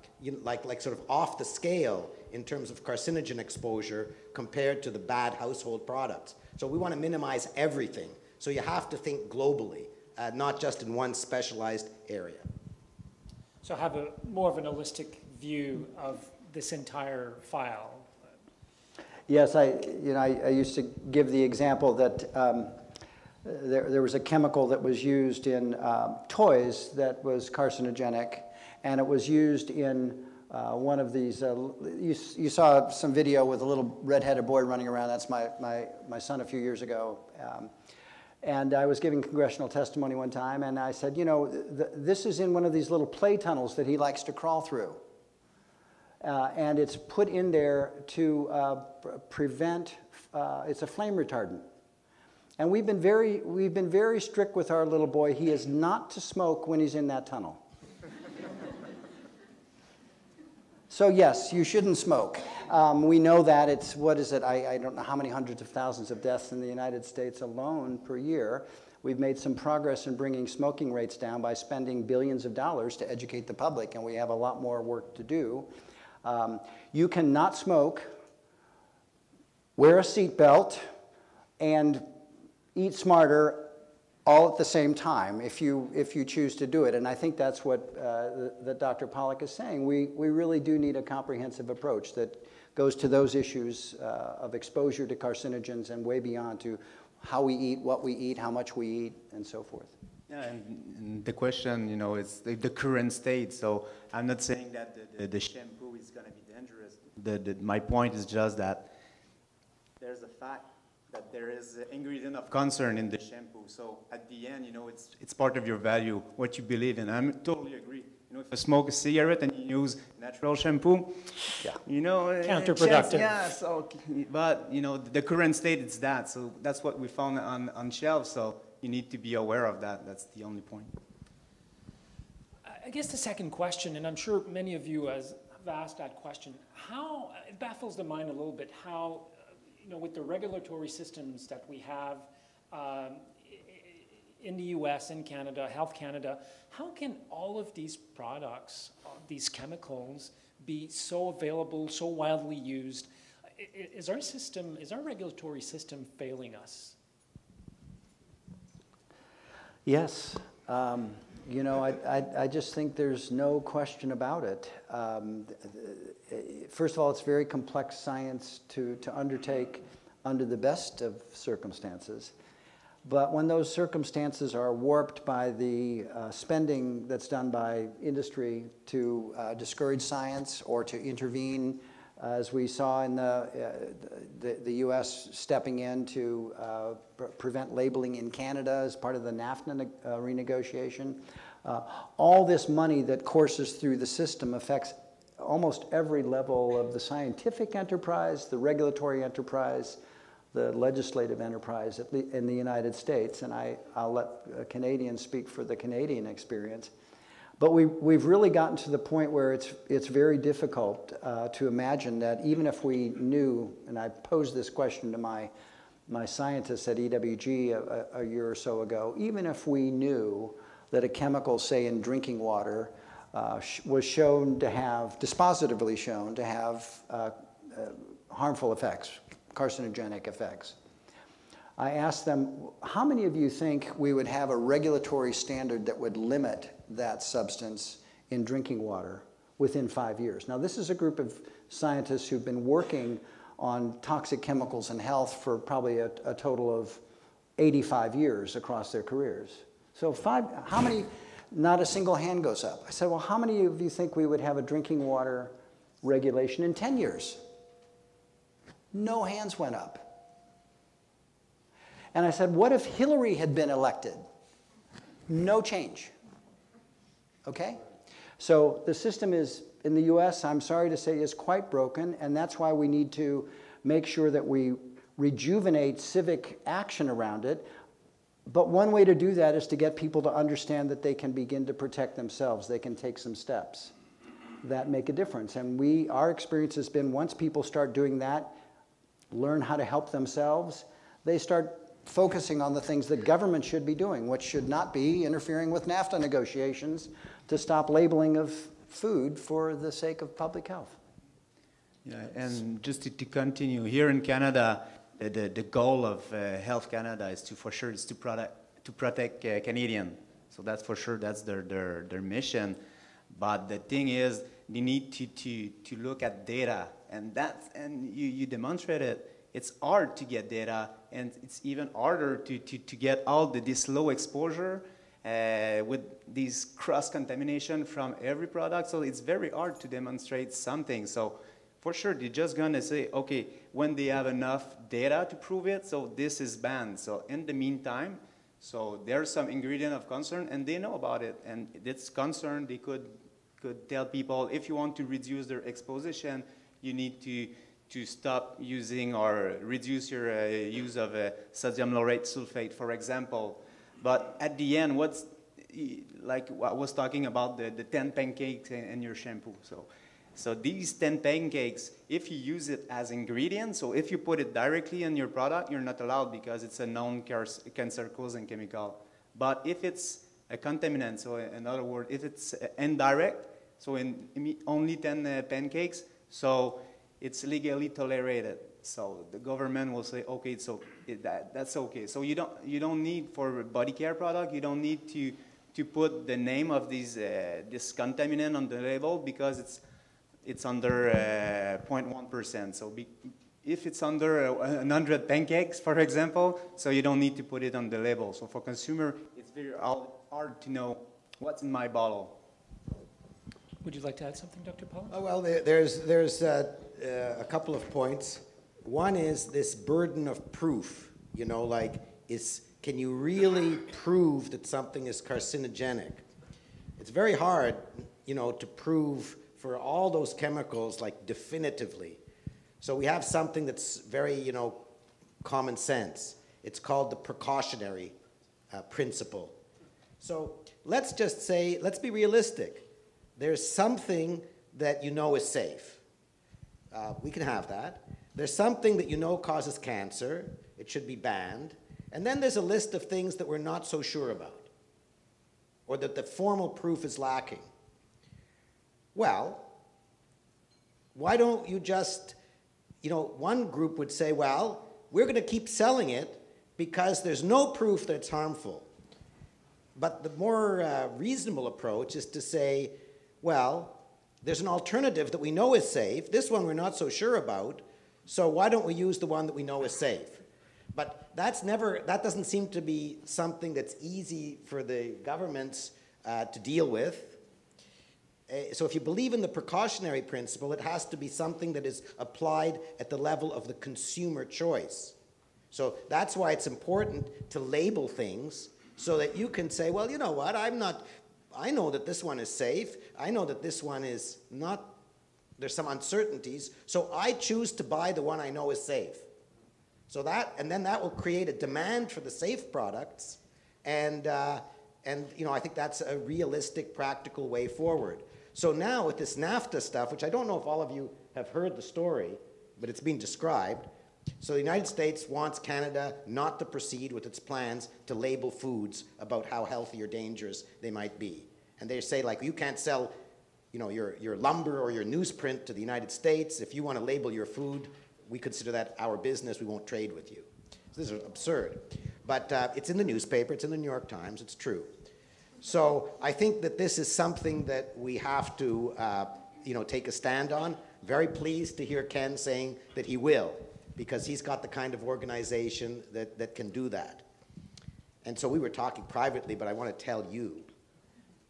like sort of off the scale in terms of carcinogen exposure compared to the bad household products. So we want to minimize everything. So you have to think globally, not just in one specialized area. So have more of an holistic view of this entire file. Yes, I used to give the example that there was a chemical that was used in toys that was carcinogenic, and it was used in one of these, you saw some video with a little red-headed boy running around. That's my son a few years ago. And I was giving congressional testimony one time, and I said, this is in one of these little play tunnels that he likes to crawl through. And it's put in there to prevent, it's a flame retardant. And we've been very strict with our little boy. He is not to smoke when he's in that tunnel. So yes, you shouldn't smoke. We know that it's, what is it, I don't know how many hundreds of thousands of deaths in the United States alone per year. We've made some progress in bringing smoking rates down by spending billions of dollars to educate the public, and we have a lot more work to do. You cannot smoke, wear a seatbelt, and eat smarter all at the same time if you choose to do it. And I think that's what that Dr. Pollack is saying. We really do need a comprehensive approach that goes to those issues of exposure to carcinogens and way beyond to how we eat, what we eat, how much we eat, and so forth. Yeah, and the question, is the current state. So I'm not saying that the shampoo is going to be dangerous. My point is just that there's a fact that there is an ingredient of concern in the shampoo. So at the end, it's part of your value, what you believe in. I totally agree. If you smoke a cigarette and you use natural shampoo, yeah. Counterproductive. Yeah, so, but, the current state is that. So that's what we found on shelves. So you need to be aware of that. That's the only point. I guess the second question, and I'm sure many of you have asked that question, it baffles the mind a little bit how, with the regulatory systems that we have in the US, in Canada, Health Canada, how can all of these products, these chemicals, be so available, so widely used? Is our regulatory system failing us? Yes. I just think there's no question about it. First of all, it's very complex science to undertake under the best of circumstances. But when those circumstances are warped by the spending that's done by industry to discourage science or to intervene as we saw in the U.S. stepping in to prevent labeling in Canada as part of the NAFTA renegotiation. All this money that courses through the system affects almost every level of the scientific enterprise, the regulatory enterprise, the legislative enterprise in the United States. And I'll let Canadians speak for the Canadian experience. But we've really gotten to the point where it's very difficult to imagine that even if we knew, and I posed this question to my scientists at EWG a year or so ago, even if we knew that a chemical, say in drinking water, was shown to have, dispositively shown to have harmful effects, carcinogenic effects. I asked them, how many of you think we would have a regulatory standard that would limit that substance in drinking water within 5 years? Now, this is a group of scientists who've been working on toxic chemicals and health for probably a total of 85 years across their careers. So how many, not a single hand goes up. I said, well, how many of you think we would have a drinking water regulation in 10 years? No hands went up. And I said, what if Hillary had been elected? No change. Okay? So the system is, in the US, I'm sorry to say, is quite broken, and that's why we need to make sure that we rejuvenate civic action around it. But one way to do that is to get people to understand that they can begin to protect themselves. They can take some steps that make a difference. And our experience has been once people start doing that, learn how to help themselves, they start focusing on the things that government should be doing, which should not be interfering with NAFTA negotiations to stop labeling of food for the sake of public health. Yeah, and just to continue, here in Canada, the goal of Health Canada is to protect Canadian. So that's for sure, that's their mission. But the thing is, they need to look at data, and you demonstrated it's hard to get data, and it's even harder to get all this low exposure with these cross-contamination from every product. So it's very hard to demonstrate something. So for sure, they're just gonna say, okay, when they have enough data to prove it, so this is banned. So in the meantime, so there's some ingredient of concern, and they know about it. And it's concern, they could tell people, if you want to reduce their exposition, you need to stop using or reduce your use of sodium laurate sulfate, for example. But at the end, like I was talking about the 10 pancakes in your shampoo. So these 10 pancakes, if you use it as ingredients, so if you put it directly in your product, you're not allowed because it's a known cancer-causing chemical. But if it's a contaminant, so in other words, if it's indirect, so in only 10 pancakes, so it's legally tolerated. So the government will say, okay, so that's okay. So you don't need, for body care product, you don't need to put the name of this contaminant on the label because it's under 0.1%. So if it's under 100 pancakes, for example, so you don't need to put it on the label. So for consumer, it's very hard to know what's in my bottle. Would you like to add something, Dr. Paul? Oh, well, there's a couple of points. One is this burden of proof, you know, like, can you really prove that something is carcinogenic? It's very hard, you know, to prove for all those chemicals, like, definitively. So we have something that's very, you know, common sense. It's called the precautionary principle. So let's just say, let's be realistic. There's something that you know is safe. We can have that. There's something that you know causes cancer. It should be banned. And then there's a list of things that we're not so sure about, or that the formal proof is lacking. Well, why don't you just, you know, one group would say, well, we're going to keep selling it because there's no proof that it's harmful. But the more reasonable approach is to say, well, there's an alternative that we know is safe. This one we're not so sure about, so why don't we use the one that we know is safe? But that doesn't seem to be something that's easy for the governments to deal with. So if you believe in the precautionary principle, it has to be something that is applied at the level of the consumer choice. So that's why it's important to label things so that you can say, well, you know what, I know that this one is safe. I know that this one is not, there's some uncertainties. So I choose to buy the one I know is safe. So that, and then that will create a demand for the safe products. And you know, I think that's a realistic, practical way forward. So now with this NAFTA stuff, which I don't know if all of you have heard the story, but it's been described. So the United States wants Canada not to proceed with its plans to label foods about how healthy or dangerous they might be. And they say, like, you can't sell, you know, your lumber or your newsprint to the United States. If you want to label your food, we consider that our business. We won't trade with you. So this is absurd. But it's in the newspaper. It's in the New York Times. It's true. So I think that this is something that we have to, you know, take a stand on. Very pleased to hear Ken saying that he will, because he's got the kind of organization that can do that. And so we were talking privately, but I want to tell you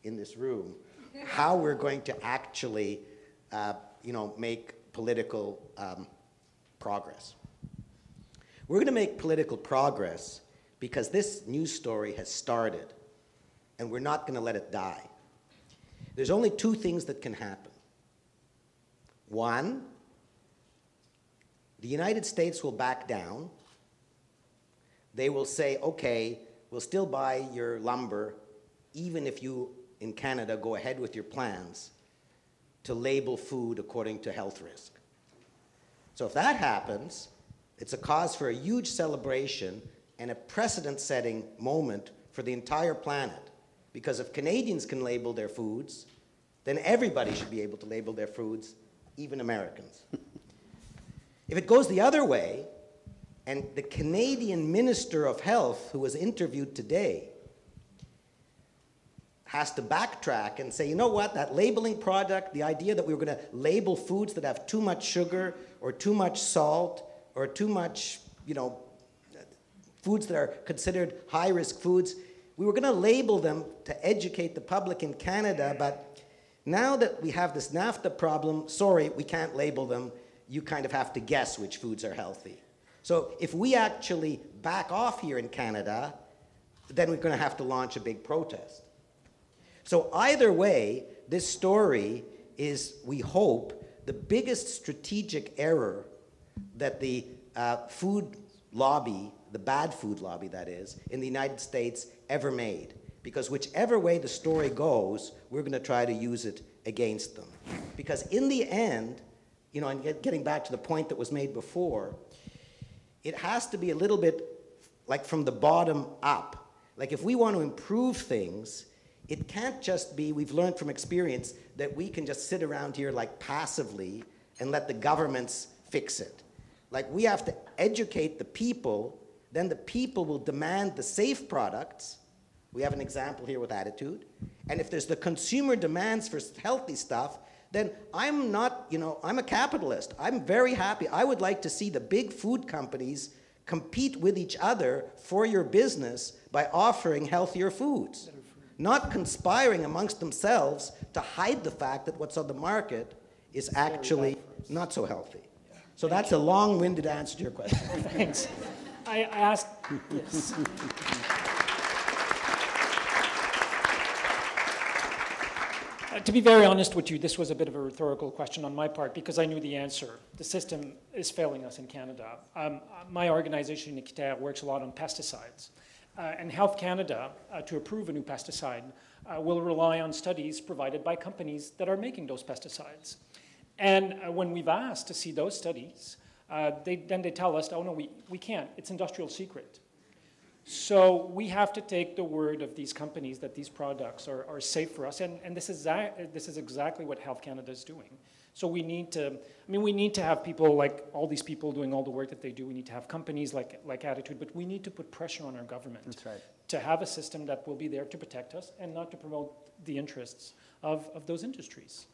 in this room how we're going to actually, you know, make political progress. We're going to make political progress because this news story has started, and we're not going to let it die. There's only two things that can happen. One, the United States will back down. They will say, okay, we'll still buy your lumber, even if you, in Canada, go ahead with your plans to label food according to health risk. So if that happens, it's a cause for a huge celebration and a precedent-setting moment for the entire planet. Because if Canadians can label their foods, then everybody should be able to label their foods, even Americans. If it goes the other way, and the Canadian Minister of Health, who was interviewed today, has to backtrack and say, you know what, that labeling product, the idea that we were going to label foods that have too much sugar or too much salt or too much, you know, foods that are considered high-risk foods, we were going to label them to educate the public in Canada, but now that we have this NAFTA problem, sorry, we can't label them. You kind of have to guess which foods are healthy. So if we actually back off here in Canada, then we're going to have to launch a big protest. So either way, this story is, we hope, the biggest strategic error that the food lobby, the bad food lobby that is, in the United States ever made. Because whichever way the story goes, we're going to try to use it against them. Because in the end, you know, and getting back to the point that was made before, it has to be a little bit like from the bottom up. Like if we want to improve things, it can't just be, we've learned from experience, that we can just sit around here like passively and let the governments fix it. Like we have to educate the people, then the people will demand the safe products. We have an example here with attitude. And if there's the consumer demands for healthy stuff, then I'm not, you know, I'm a capitalist. I'm very happy. I would like to see the big food companies compete with each other for your business by offering healthier foods, not conspiring amongst themselves to hide the fact that what's on the market is actually not so healthy. So that's a long-winded answer to your question. Thanks. I asked, yes. To be very honest with you, this was a bit of a rhetorical question on my part because I knew the answer. The system is failing us in Canada. My organization, Évités, works a lot on pesticides. And Health Canada, to approve a new pesticide, will rely on studies provided by companies that are making those pesticides. And when we've asked to see those studies, they tell us, oh no, we can't. It's industrial secret. So we have to take the word of these companies that these products are safe for us, and this is exactly what Health Canada is doing. So we need to, I mean, we need to have people like all these people doing all the work that they do. We need to have companies like Attitude, but we need to put pressure on our government. That's right. To have a system that will be there to protect us and not to promote the interests of those industries.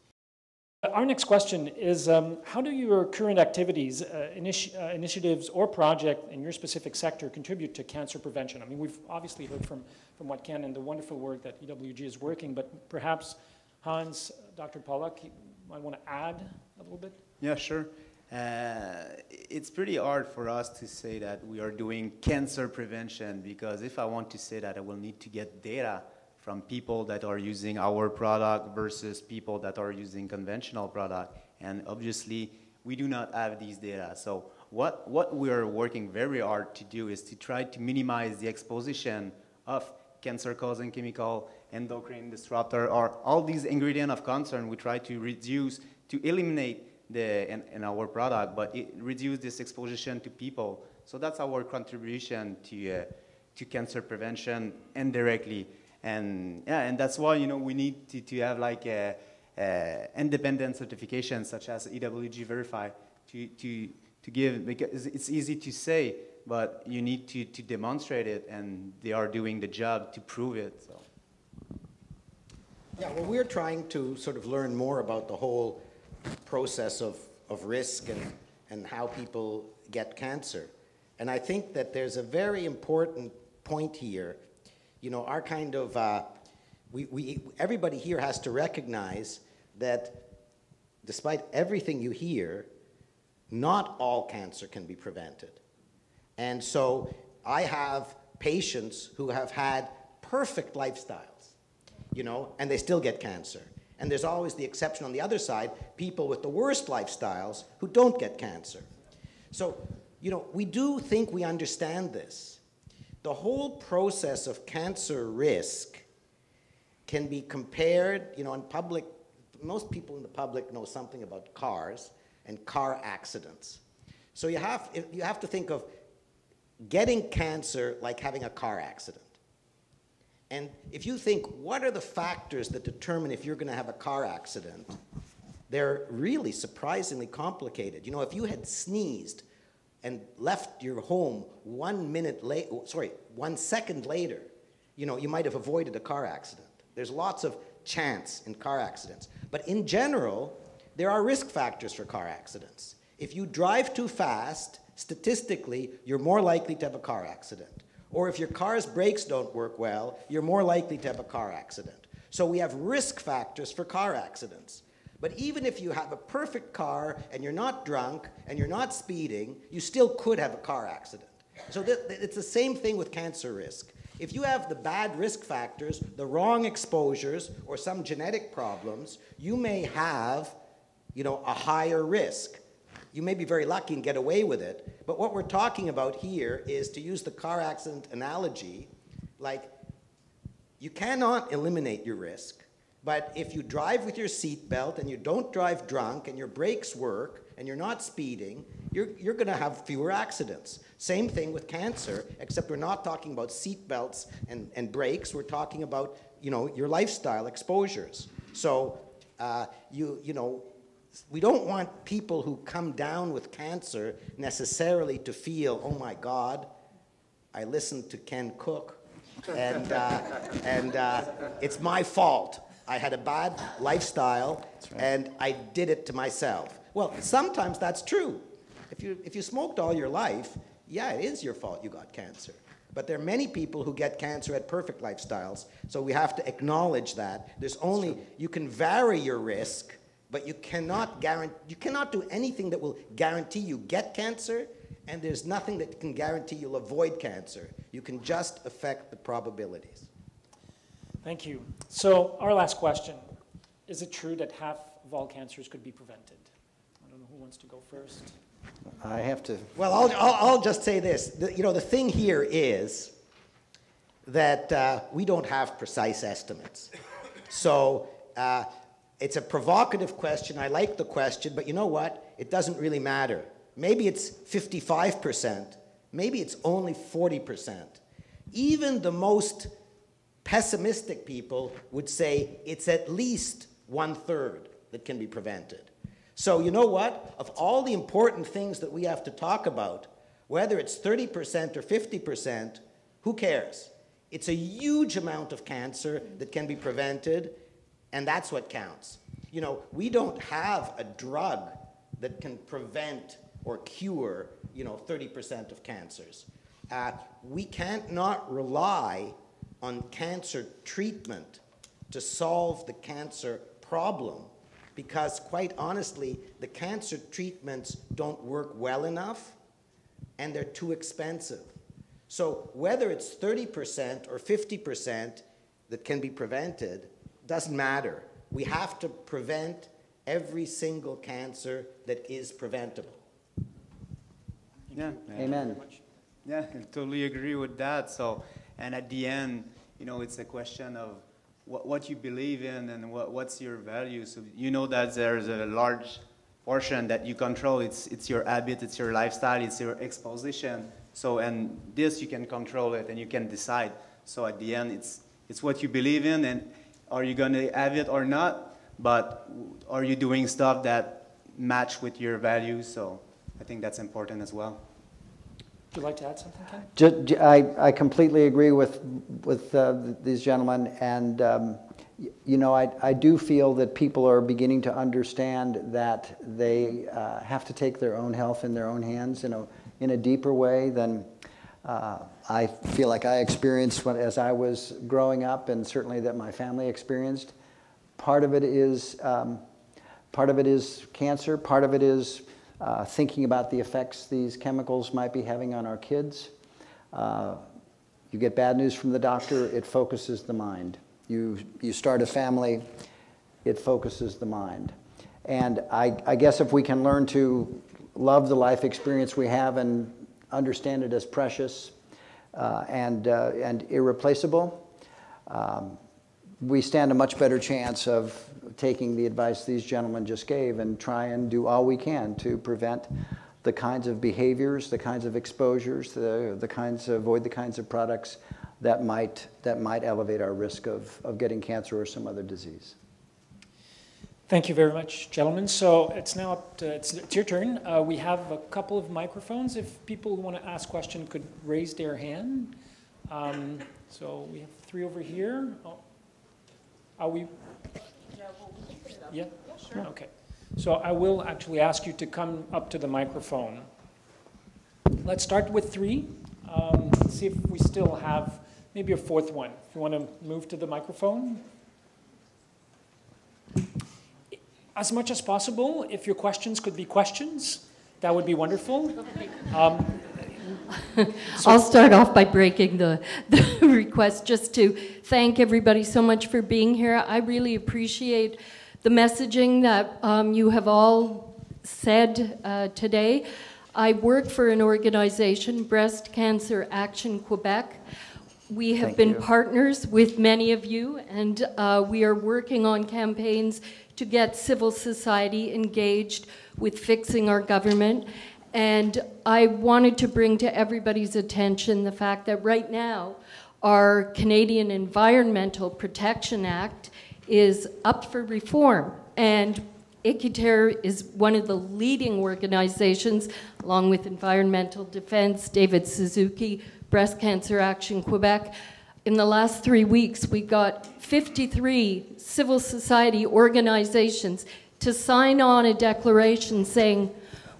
Our next question is, how do your current activities, initiatives, or project in your specific sector contribute to cancer prevention? I mean, we've obviously heard from what Ken and the wonderful work that EWG is working, but perhaps Hans, Dr. Pollack, you might want to add a little bit? Yeah, sure. It's pretty hard for us to say that we are doing cancer prevention, because if I want to say that, I will need to get data from people that are using our product versus people that are using conventional product. And obviously, we do not have these data. So what we are working very hard to do is to try to minimize the exposition of cancer-causing chemical, endocrine disruptor, or all these ingredients of concern. We try to reduce, to eliminate in our product, but it reduce this exposition to people. So that's our contribution to cancer prevention indirectly. And yeah, and that's why, you know, we need to have like a independent certification such as EWG Verify to give, because it's easy to say, but you need to demonstrate it, and they are doing the job to prove it. So. Yeah, well, we're trying to sort of learn more about the whole process of risk and how people get cancer. And I think that there's a very important point here. You know, our kind of, everybody here has to recognize that despite everything you hear, not all cancer can be prevented. And so I have patients who have had perfect lifestyles, you know, and they still get cancer. And there's always the exception on the other side, people with the worst lifestyles who don't get cancer. So, you know, we do think we understand this. The whole process of cancer risk can be compared, you know, in public, most people in the public know something about cars and car accidents. So you have to think of getting cancer like having a car accident. And if you think, what are the factors that determine if you're going to have a car accident, they're really surprisingly complicated. You know, if you had sneezed and left your home 1 second later, you know, you might have avoided a car accident. There's lots of chance in car accidents. But in general, there are risk factors for car accidents. If you drive too fast, statistically, you're more likely to have a car accident. Or if your car's brakes don't work well, you're more likely to have a car accident. So we have risk factors for car accidents. But even if you have a perfect car and you're not drunk and you're not speeding, you still could have a car accident. So it's the same thing with cancer risk. If you have the bad risk factors, the wrong exposures, or some genetic problems, you may have, you know, a higher risk. You may be very lucky and get away with it, but what we're talking about here is, to use the car accident analogy, like, you cannot eliminate your risk, but if you drive with your seatbelt and you don't drive drunk and your brakes work and you're not speeding, you're going to have fewer accidents. Same thing with cancer, except we're not talking about seatbelts and brakes. We're talking about, you know, your lifestyle exposures. So, you know, we don't want people who come down with cancer necessarily to feel, oh my God, I listened to Ken Cook, and it's my fault. I had a bad lifestyle, right, and I did it to myself. Well, sometimes that's true. If you smoked all your life, yeah, it is your fault you got cancer. But there are many people who get cancer at perfect lifestyles, so we have to acknowledge that. There's only, you can vary your risk, but you cannot do anything that will guarantee you get cancer, and there's nothing that can guarantee you'll avoid cancer. You can just affect the probabilities. Thank you. So our last question, is it true that half of all cancers could be prevented? I don't know who wants to go first. I have to. Well, I'll just say this. You know, the thing here is that we don't have precise estimates. So it's a provocative question. I like the question, but you know what? It doesn't really matter. Maybe it's 55%. Maybe it's only 40%. Even the most pessimistic people would say it's at least 1/3 that can be prevented. So you know what? Of all the important things that we have to talk about, whether it's 30% or 50%, who cares? It's a huge amount of cancer that can be prevented, and that's what counts. You know, we don't have a drug that can prevent or cure, you know, 30% of cancers. We can't not rely on cancer treatment to solve the cancer problem, because quite honestly, the cancer treatments don't work well enough and they're too expensive. So whether it's 30% or 50% that can be prevented, doesn't matter. We have to prevent every single cancer that is preventable. Yeah. Amen. Yeah, I totally agree with that. So, and at the end, you know, it's a question of what you believe in and what's your value. So you know that there's a large portion that you control. It's your habit, it's your lifestyle, it's your exposition. So, and this you can control it and you can decide. So at the end, it's what you believe in, and are you going to have it or not? But are you doing stuff that match with your values? So I think that's important as well. Would you like to add something, Ken? I completely agree with these gentlemen, and you know, I do feel that people are beginning to understand that they have to take their own health in their own hands in a deeper way than I feel like I experienced as I was growing up, and certainly that my family experienced. Part of it is cancer. Part of it is thinking about the effects these chemicals might be having on our kids. You get bad news from the doctor, it focuses the mind. You start a family, it focuses the mind. And I guess if we can learn to love the life experience we have and understand it as precious and irreplaceable, we stand a much better chance of taking the advice these gentlemen just gave and try and do all we can to prevent the kinds of behaviors, the kinds of exposures, avoid the kinds of products that might elevate our risk of getting cancer or some other disease. Thank you very much, gentlemen. So it's now it's your turn. We have a couple of microphones. If people who want to ask questions could raise their hand. So we have 3 over here. Oh. Are we? Yeah? Yeah, sure. Okay. So I will actually ask you to come up to the microphone. Let's start with 3. See if we still have maybe a 4th one. If you want to move to the microphone. As much as possible, if your questions could be questions, that would be wonderful. I'll start off by breaking the request just to thank everybody so much for being here. I really appreciate the messaging that you have all said today. I work for an organization, Breast Cancer Action Quebec. We have been partners with many of you, and we are working on campaigns to get civil society engaged with fixing our government. And I wanted to bring to everybody's attention the fact that right now our Canadian Environmental Protection Act is up for reform. And évités is one of the leading organizations, along with Environmental Defense, David Suzuki, Breast Cancer Action Quebec. In the last 3 weeks, we got 53 civil society organizations to sign on a declaration saying,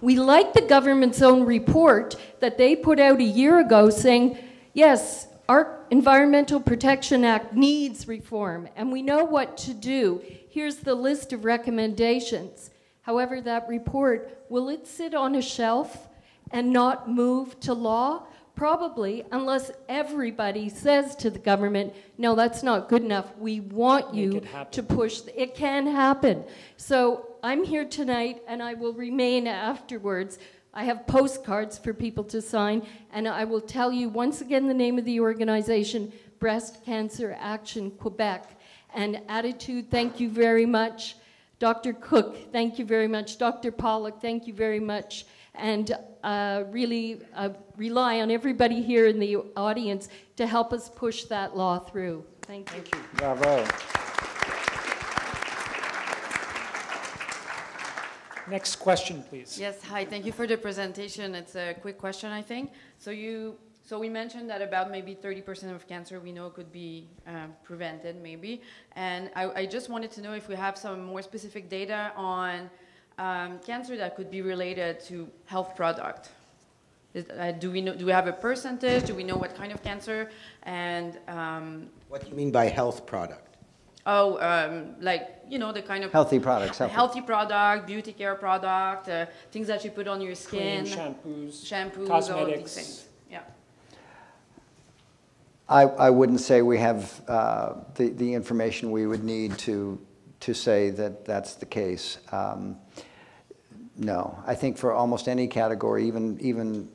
we like the government's own report that they put out a year ago saying, yes, our Environmental Protection Act needs reform, and we know what to do. Here's the list of recommendations. However, that report, will it sit on a shelf and not move to law? Probably, unless everybody says to the government, no, that's not good enough. We want you to push. It can happen. So I'm here tonight, and I will remain afterwards. I have postcards for people to sign, and I will tell you once again the name of the organization, Breast Cancer Action Quebec. And Attitude, thank you very much. Dr. Cook, thank you very much. Dr. Pollock, thank you very much. And really rely on everybody here in the audience to help us push that law through. Thank you. Thank you. Bravo. Next question, please. Yes, hi, thank you for the presentation. It's a quick question, I think. So we mentioned that about maybe 30% of cancer we know could be prevented, maybe. And I just wanted to know if we have some more specific data on cancer that could be related to health product. Do we have a percentage? Do we know what kind of cancer? And what do you mean by health product? Oh, like, you know, the kind of... Healthy products. Healthy product, beauty care product, things that you put on your skin. Cream, shampoos, cosmetics. All these things. Yeah. I wouldn't say we have the information we would need to say that that's the case. No, I think for almost any category, even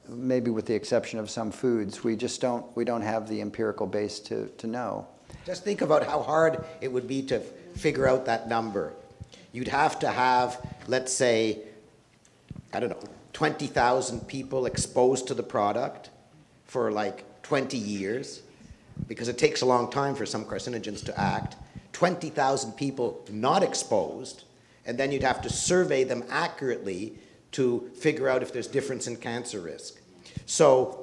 maybe with the exception of some foods, we don't have the empirical base to know. Just think about how hard it would be to figure out that number. You'd have to have, let's say, I don't know, 20,000 people exposed to the product for like 20 years, because it takes a long time for some carcinogens to act. 20,000 people not exposed, and then you'd have to survey them accurately to figure out if there's difference in cancer risk. So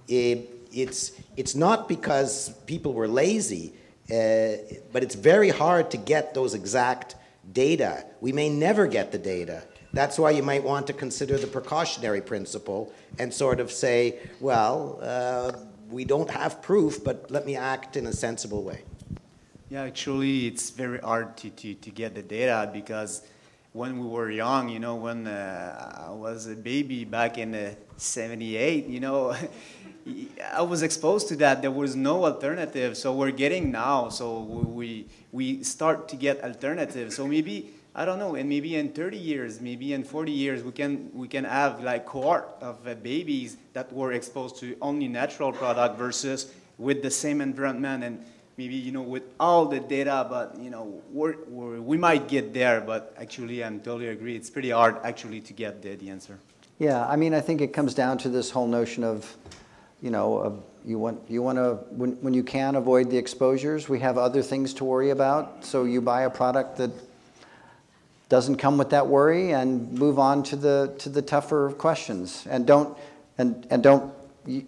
it's not because people were lazy, but it's very hard to get those exact data. We may never get the data. That's why you might want to consider the precautionary principle and sort of say, well, we don't have proof, but let me act in a sensible way. Yeah, actually, it's very hard to get the data, because when we were young, you know, when I was a baby back in '78, you know, I was exposed to that. There was no alternative. So we're getting now. So we start to get alternatives. So maybe, I don't know, and maybe in 30 years, maybe in 40 years, we can have like cohort of babies that were exposed to only natural product versus with the same environment, and maybe, you know, with all the data, but, you know, we might get there, but actually I totally agree. It's pretty hard actually to get the answer. Yeah, I mean, I think it comes down to this whole notion of, you know, you want to, when you can avoid the exposures, we have other things to worry about. So you buy a product that doesn't come with that worry and move on to the tougher questions, and don't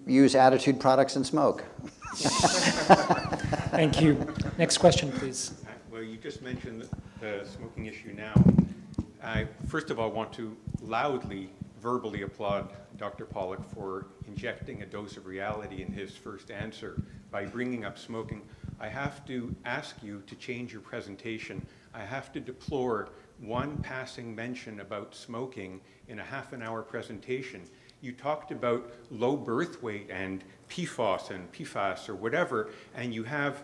use attitude products and smoke. Thank you. Next question, please. Well, you just mentioned the smoking issue now. I, first of all, want to loudly, verbally applaud Dr. Pollack for injecting a dose of reality in his first answer by bringing up smoking. I have to ask you to change your presentation. I have to deplore one passing mention about smoking in a half-an-hour presentation. You talked about low birth weight and PFOS and PFAS or whatever, and you have,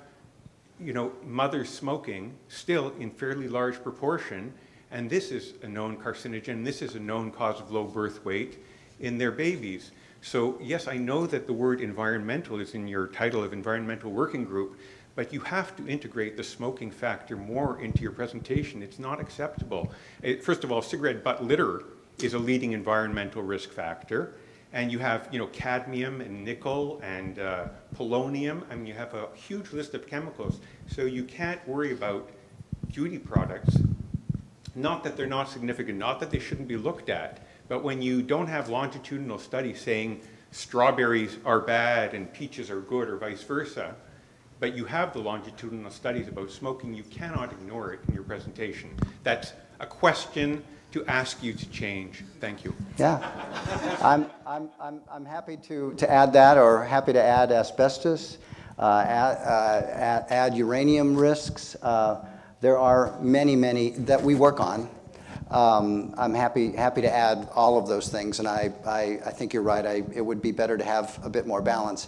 you know, mothers smoking still in fairly large proportion, and this is a known carcinogen, this is a known cause of low birth weight in their babies. So yes, I know that the word environmental is in your title of environmental working group, but you have to integrate the smoking factor more into your presentation. It's not acceptable. First of all, cigarette butt litter is a leading environmental risk factor. And you have, you know, cadmium and nickel and polonium. I mean, you have a huge list of chemicals. So you can't worry about beauty products. Not that they're not significant, not that they shouldn't be looked at, but when you don't have longitudinal studies saying strawberries are bad and peaches are good or vice versa, but you have the longitudinal studies about smoking, you cannot ignore it in your presentation. That's a question to ask you to change. Thank you. Yeah, I'm happy to add that, or happy to add asbestos, add uranium risks. There are many that we work on. I'm happy to add all of those things, and I think you're right. It would be better to have a bit more balance.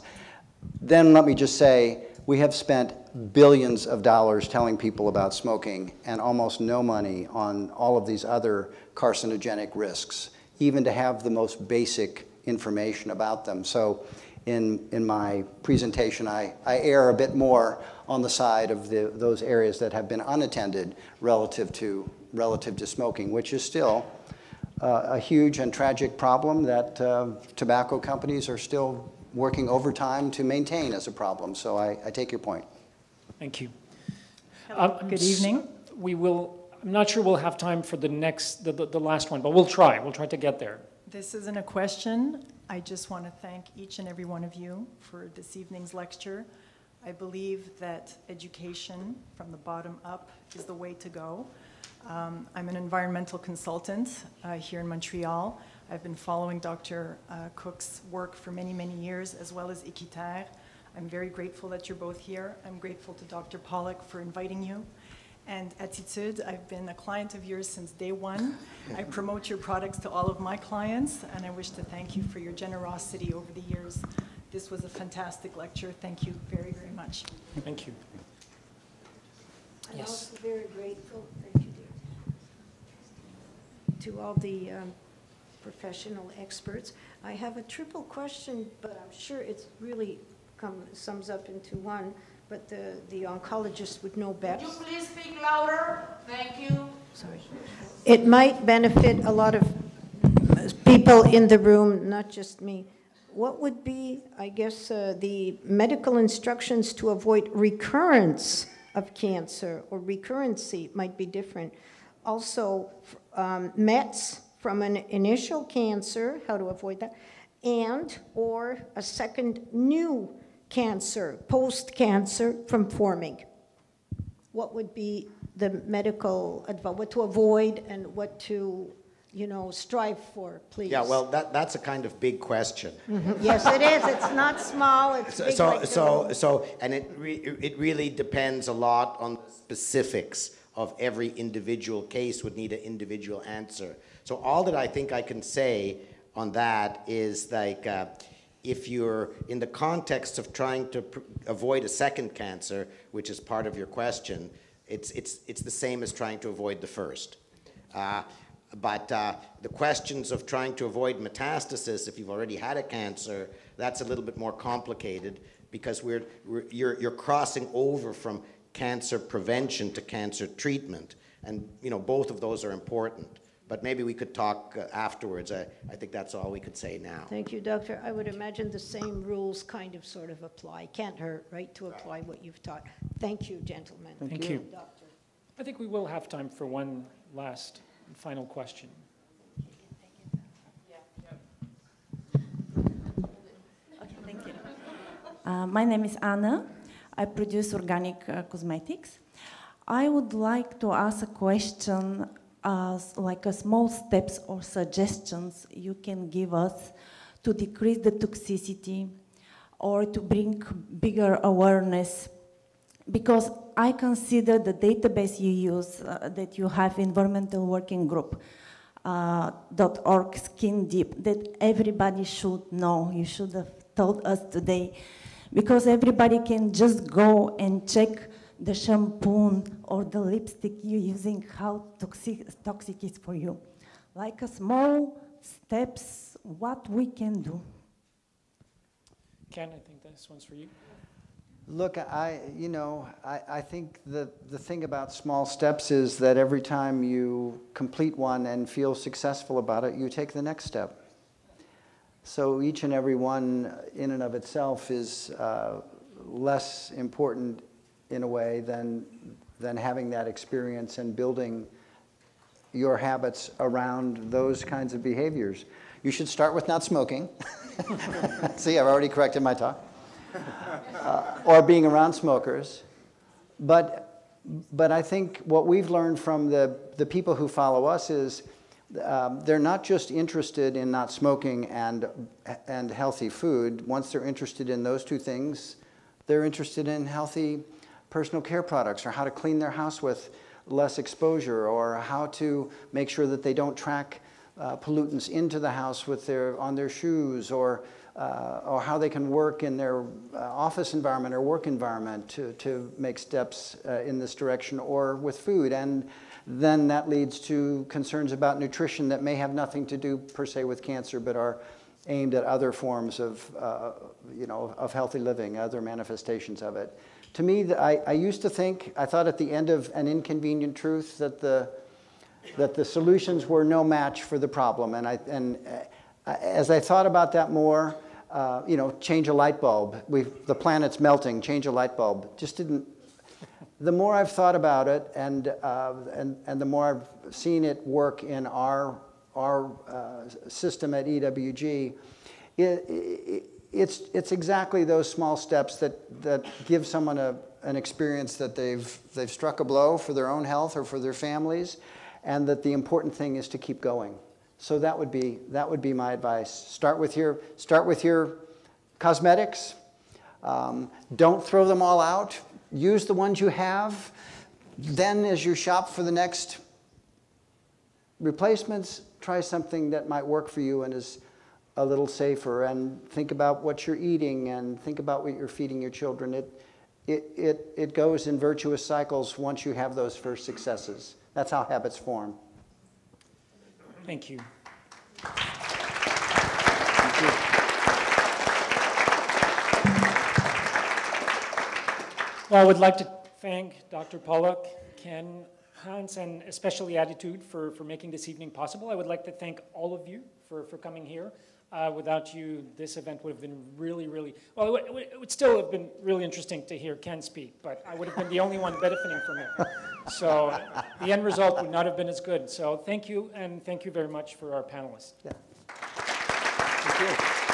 Then let me just say, we have spent billions of dollars telling people about smoking and almost no money on all of these other carcinogenic risks, even to have the most basic information about them. So in my presentation, I err a bit more on the side of those areas that have been unattended relative to smoking, which is still a huge and tragic problem that tobacco companies are still working overtime to maintain as a problem. So I take your point. Thank you. Good evening. I'm not sure we'll have time for the last one, but we'll try. We'll try to get there. This isn't a question. I just want to thank each and every one of you for this evening's lecture. I believe that education from the bottom up is the way to go. I'm an environmental consultant here in Montreal. I've been following Dr. Cook's work for many years, as well as évités. I'm very grateful that you're both here. I'm grateful to Dr. Pollock for inviting you. And Est-il, I've been a client of yours since day one. I promote your products to all of my clients, and I wish to thank you for your generosity over the years. This was a fantastic lecture. Thank you very, very much. Thank you. I'm Yes. also very grateful, thank you, dear, to all the professional experts. I have a triple question, but I'm sure it's really sums up into one, but the oncologist would know best. Would you please speak louder? Thank you. Sorry. It might benefit a lot of people in the room, not just me. What would be, I guess, the medical instructions to avoid recurrence of cancer, or recurrency might be different. Also, METs from an initial cancer, how to avoid that, and or a second new cancer, post-cancer from forming. What would be the medical advice, what to avoid and what to, you know, strive for, please? Yeah, well, that's a kind of big question. Mm-hmm. Yes, it is. It's not small. It's big And it really depends a lot on the specifics of every individual case. Would need an individual answer. So all that I think I can say on that is like, if you're in the context of trying to avoid a second cancer, which is part of your question, it's the same as trying to avoid the first. But the questions of trying to avoid metastasis, if you've already had a cancer, that's a little bit more complicated, because you're crossing over from cancer prevention to cancer treatment, and you know, both of those are important. But maybe we could talk afterwards. I think that's all we could say now. Thank you, Doctor. I would imagine the same rules kind of sort of apply. Can't hurt, right, to apply what you've taught. Thank you, gentlemen. Thank you. Doctor. I think we will have time for one last final question. Okay, thank you. My name is Anna. I produce organic cosmetics. I would like to ask a question, like a small steps or suggestions you can give us to decrease the toxicity or to bring bigger awareness. Because I consider the database you use, that you have Environmental Working Group, .org Skin Deep, that everybody should know. You should have told us today. Because everybody can just go and check the shampoo or the lipstick you're using, how toxic is for you. Like a small steps, what we can do. Ken, I think this one's for you. Look, I think the thing about small steps is that every time you complete one and feel successful about it, you take the next step. So each and every one in and of itself is less important in a way than having that experience and building your habits around those kinds of behaviors. You should start with not smoking. See, I've already corrected my talk. Or being around smokers. But I think what we've learned from the people who follow us is they're not just interested in not smoking and healthy food. Once they're interested in those two things, they're interested in healthy personal care products, or how to clean their house with less exposure, or how to make sure that they don't track pollutants into the house with on their shoes, or how they can work in their office environment or work environment to make steps in this direction, or with food. And then that leads to concerns about nutrition that may have nothing to do per se with cancer, but are aimed at other forms of healthy living, other manifestations of it. To me, I used to think, I thought at the end of An Inconvenient Truth that the solutions were no match for the problem. And as I thought about that more, change a light bulb. The planet's melting, change a light bulb. Just didn't. The more I've thought about it, and the more I've seen it work in our system at EWG, it's exactly those small steps that give someone an experience that they've struck a blow for their own health or for their families, and that the important thing is to keep going. So that would be my advice. Start with your cosmetics. Don't throw them all out. Use the ones you have. Then as you shop for the next replacements, try something that might work for you and is a little safer, and think about what you're eating and think about what you're feeding your children. It goes in virtuous cycles once you have those first successes. That's how habits form. Thank you. Thank you. Well, I would like to thank Dr. Pollock, Ken, Hans, and especially Attitude for making this evening possible. I would like to thank all of you for coming here. Without you, this event would have been really, well, it would still have been really interesting to hear Ken speak, but I would have been the only one benefiting from it. So the end result would not have been as good. So thank you, and thank you very much for our panelists. Yeah. Thank you.